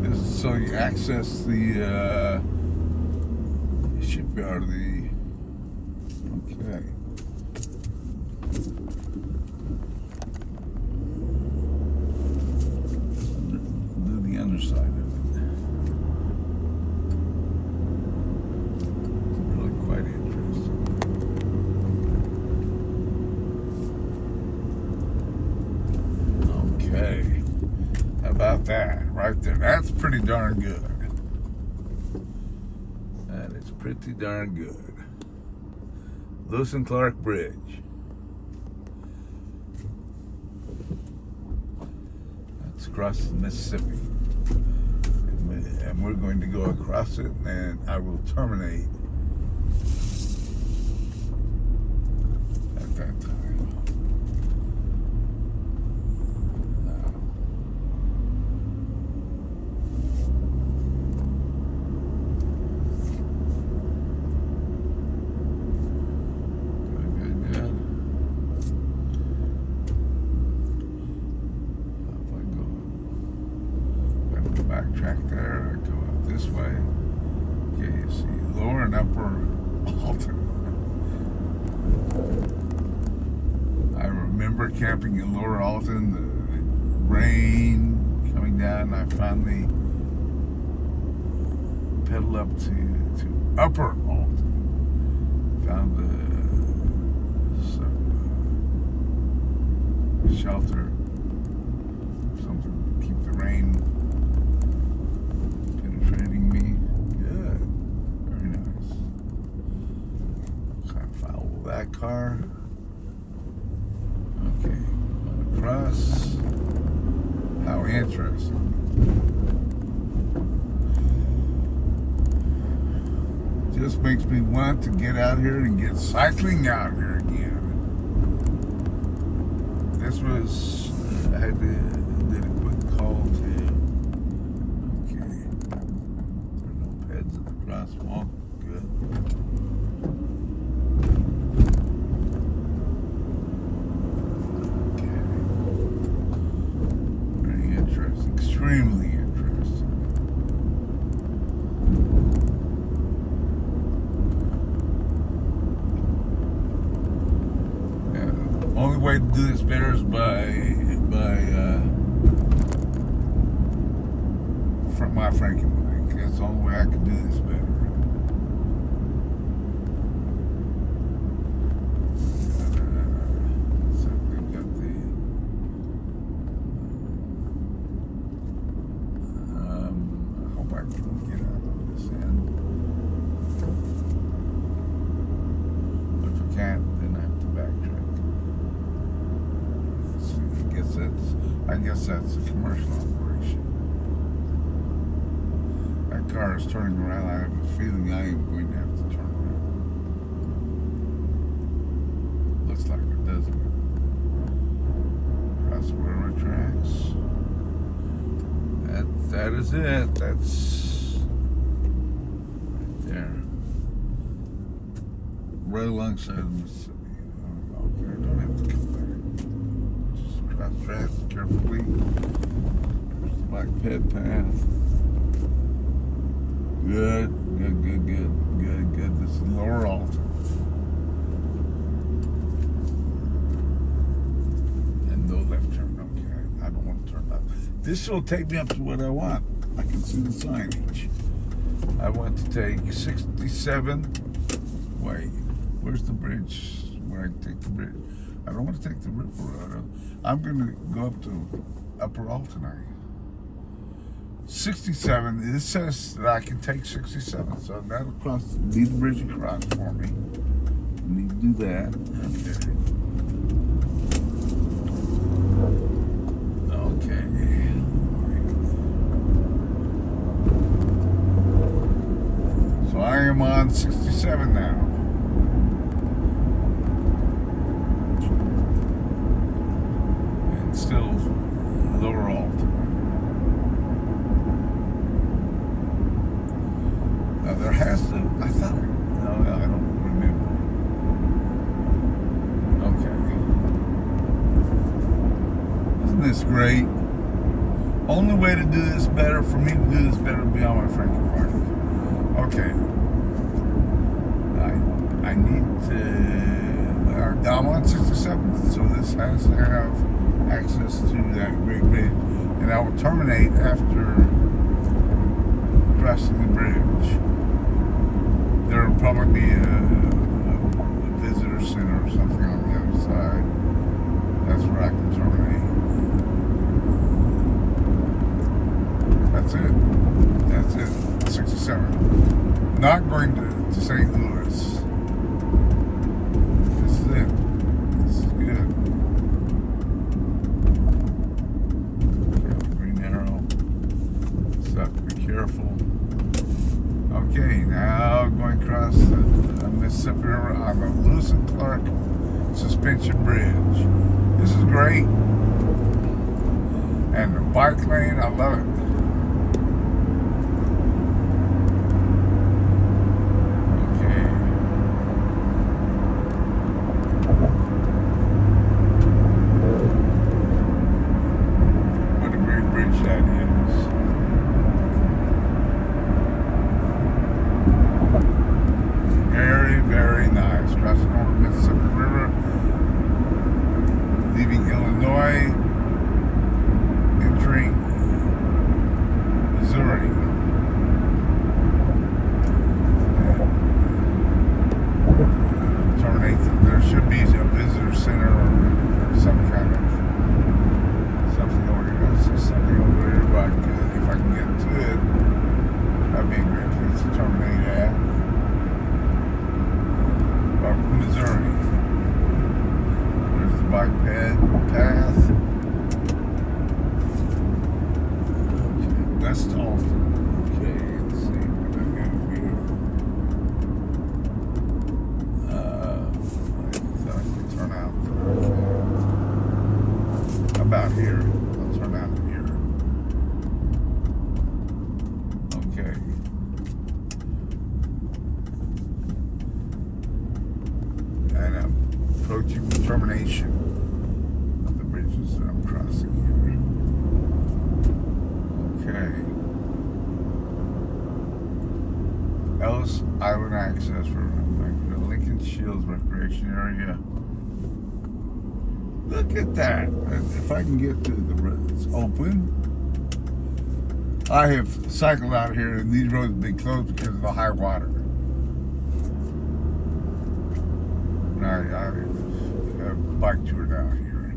This is so you access the shipyard. Okay. Do the underside of it. About that right there. That's pretty darn good. That is pretty darn good. Lewis and Clark Bridge. That's across the Mississippi. And we're going to go across it, and I will terminate at that time. Backtrack there, I go out this way. Okay, you see lower and upper Alton. I remember camping in lower Alton, the rain coming down, and I finally pedaled up to upper Alton. Found some shelter, something to keep the rain penetrating me. Good. Very nice. Kind of follow that car. Okay. Across. How interesting. Just makes me want to get out here and get cycling out here again. This was I had to did a quick call to. Okay. There are no peds in the crosswalk. Good. Okay. Very interesting. Extremely interesting. Yeah. The only way to do this better is from my Franken bike. That's the only way I can do this better. So we've got the I hope I can get out of this end. If I can't, then I have to backtrack. So I guess that's a commercial operation. That car is turning around. I have a feeling I am going to have to turn around. Looks like it doesn't. Across the railroad tracks. That is it. That's right there. Right alongside of Mississippi. Okay, I don't have to come back. Just cross tracks carefully. There's the bike ped path. Good. This is Lower Alton. And no left turn. Okay, I don't want to turn left. This will take me up to what I want. I can see the signage. I want to take 67. Wait, where's the bridge? Where I take the bridge? I don't want to take the river road. I'm going to go up to Upper Alton area. 67, this says that I can take 67, so that'll be the bridge across for me. I need to do that. Okay. So I am on 67 now. And still Lower Alton. There has to, I thought, no, I don't remember. Okay. Isn't this great? Only way to do this better, for me to do this better, would be on my Franken bike. Okay. I need to, I'm on 67, so this has to have access to that great bridge. And I will terminate after crossing the bridge. There will probably be a visitor center or something on the other side. That's where I can terminate. That's it. 67. Not going to St. Louis. This is it. This is good. Okay, green arrow. So have to be careful. Okay, now going across the Mississippi River on the Lewis and Clark Suspension Bridge. This is great. And the bike lane, I love it. Okay. What a great bridge that is. Very nice. Crossing over the Mississippi River, leaving Illinois, entering Missouri. Terminate. There should be a visitor center or some kind of something over here. I see something over here, but if I can get to it, that'd be a great place to terminate at. Missouri. There's the bike path. Okay, West Alton. Okay, let's see what I got here. I thought I could turn out there. Okay. about here. I'll turn out here. Okay. And I'm approaching the termination of the bridges that I'm crossing here. Okay. Ellis Island access for Lincoln Shields Recreation Area. Look at that. If I can get to the road, it's open. I have cycled out here and these roads have been closed because of the high water. And I have bike toured out here.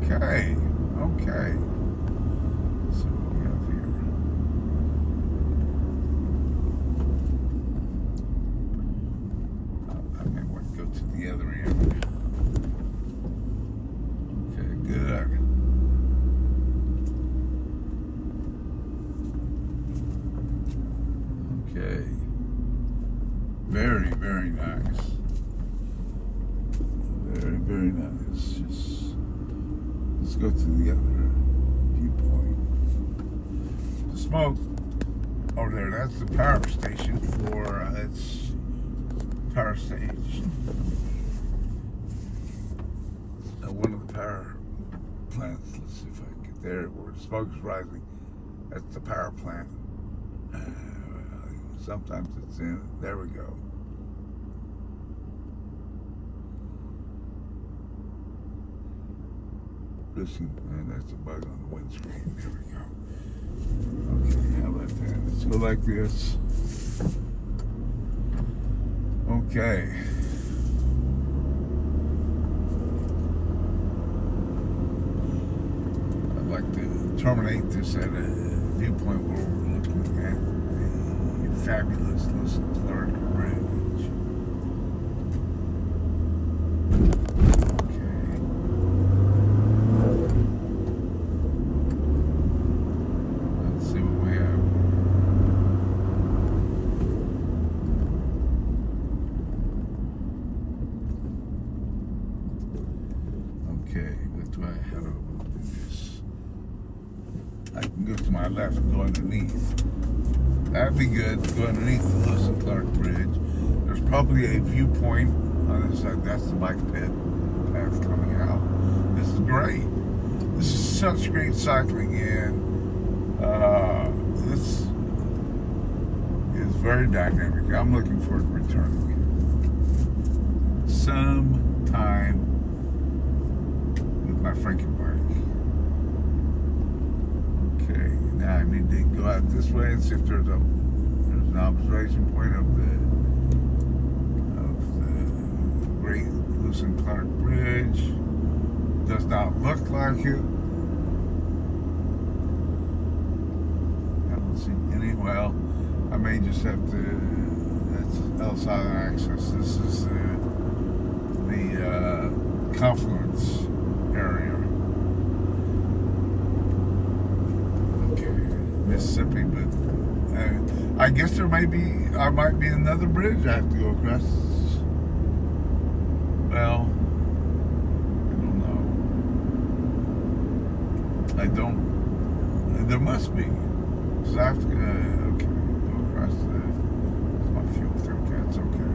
Okay. Okay. So what we have here. I may want to go to the other end. Okay, good. Okay. Very, very nice. Very, very nice. Just let's go to the other viewpoint. The smoke over there, that's the power station for it's power station. One of the power plants. Let's see if I can get there where the smoke is rising. That's the power plant. Sometimes it's in. There we go. Listen, and that's a bug on the windscreen. There we go. Okay, how about that? Let's go like this. Okay. I'd like to terminate this at a viewpoint where we're looking at the fabulous Clark Bridge. Okay. Let's see what we have. Okay, what do I have to do this? I can go to my left and go underneath. That'd be good to go underneath the Lewis and Clark Bridge. There's probably a viewpoint on this side. That's the bike pit path coming out. This is great. This is such great cycling, and this is very dynamic. I'm looking forward to returning sometime with my Franken bike. Okay, now I need to go out this way and see if there's an observation point of the Great Lewis and Clark Bridge. Does not look like it. I don't see any. Well, I may just have to. That's Ellis Island access. This is the confluence area. Mississippi, but I guess there might be another bridge I have to go across. Well, I don't know. There must be. Because I have to go across that's my fuel tank. That's okay.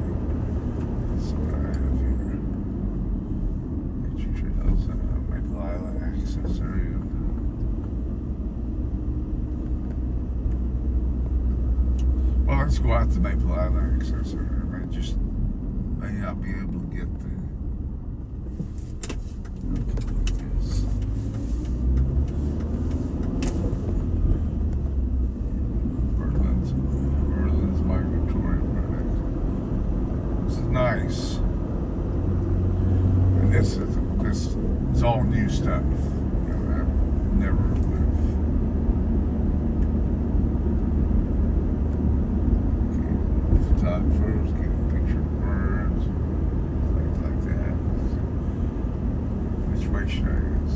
That's what I have here. Nature trails, Maple Island access area. Well, let's go out to Maple Island access area. May not be able to get the. Okay, yes. Berlin's migratory product. This is nice. And this is all new stuff. You know, I've never would have. Photographers getting picture of birds, things like that. Which way should I use?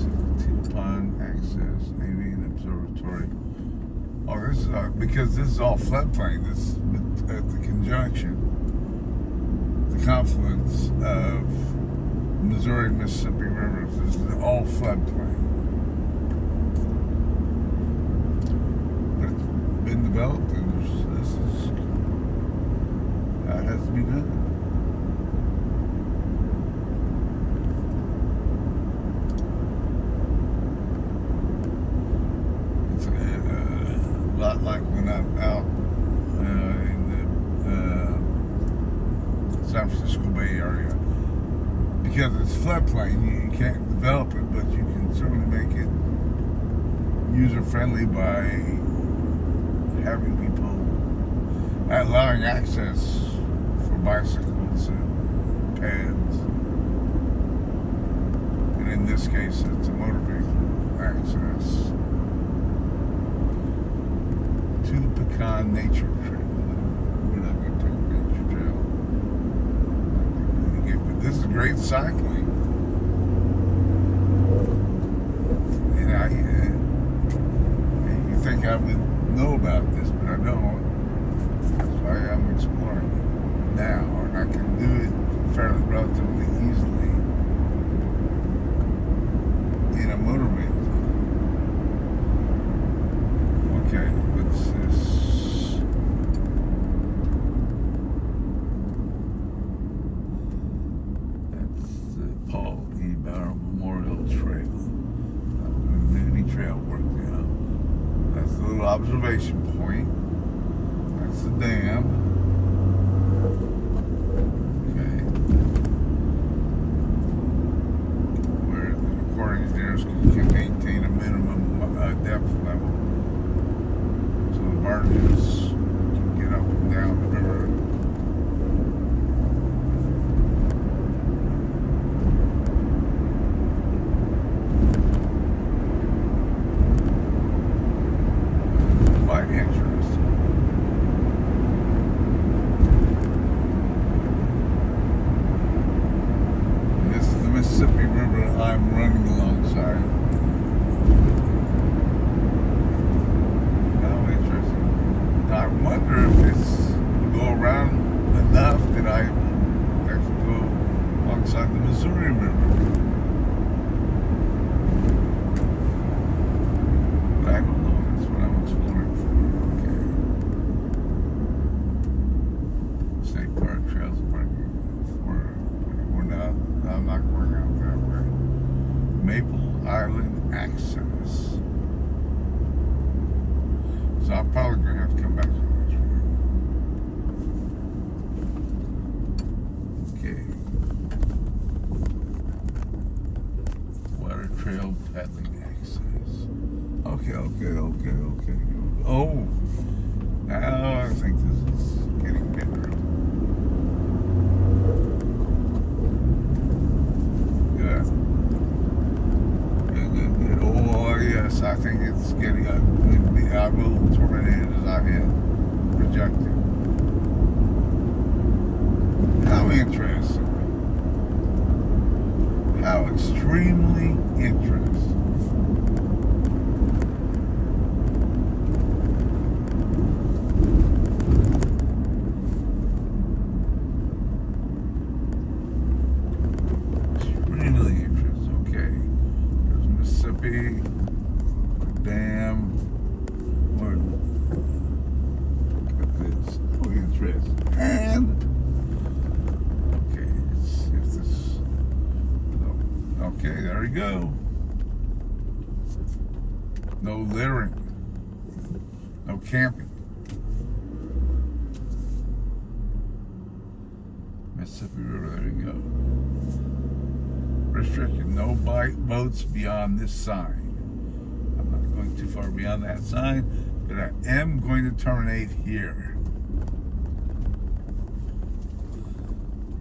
Pond access, avian observatory. Oh, this is because this is all floodplain. This is at the conjunction, the confluence of Missouri and Mississippi rivers. This is all floodplain. But it's been developed, and this is how it has to be done. It's a lot like when I'm out in the San Francisco Bay Area. Because it's floodplain, you can't develop it, but you can certainly make it user-friendly by having people, allowing access for bicycles and pads. And in this case, it's a motor vehicle access to the Pecan Nature Trail. We're not going to take Nature Trail. But this is great cycling. And you think I would know about this, but I don't. That's why I'm exploring it now, and I can do it fairly relatively easily in a motor vehicle. Okay, what's this? That's the Paul E. Bauer Memorial Trail. Community trail work now. That's the little observation point. That's the dam. Okay. Where the Corps engineers can maintain a minimum depth level so the barges can get up and down the river. Quite interesting. And this is the Mississippi River I'm running alongside. How interesting. Now I wonder if it's go around enough that I actually go alongside the Missouri River. But I don't know. That's what I'm exploring for. Okay. State Park Trails parking. We're not. I'm not going out that way. Maple Island access. So I'm probably going to have to come back to this road. Okay. Water Trail paddling access. Okay. Oh, now I think this is getting better. Good. Oh, yes, I think it's getting up. I will terminate it as I had projected. How interesting. How extremely interesting. Extremely interesting. Okay. There's Mississippi Dam. Look at this. Oh, interesting. And okay, let's see if this. Okay, there we go. No littering. No camping. Mississippi River, there you go. Restricted, no boats beyond this sign. I'm not going too far beyond that sign, but I am going to terminate here.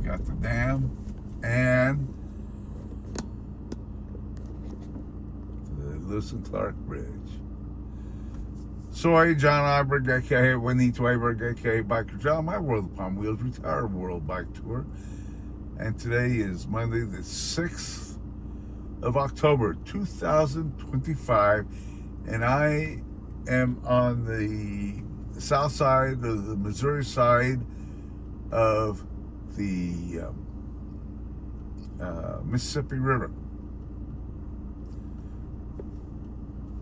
Got the dam and the Lewis and Clark Bridge. So, John Eyberg, aka Juanito Hayburg, aka Biker John, my World Upon Wheels Retired World Bike Tour. And today is Monday, the 6th of October, 2025. And I am on the south side of the Missouri side of the Mississippi River.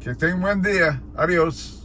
Que tengan un buen día. Adiós.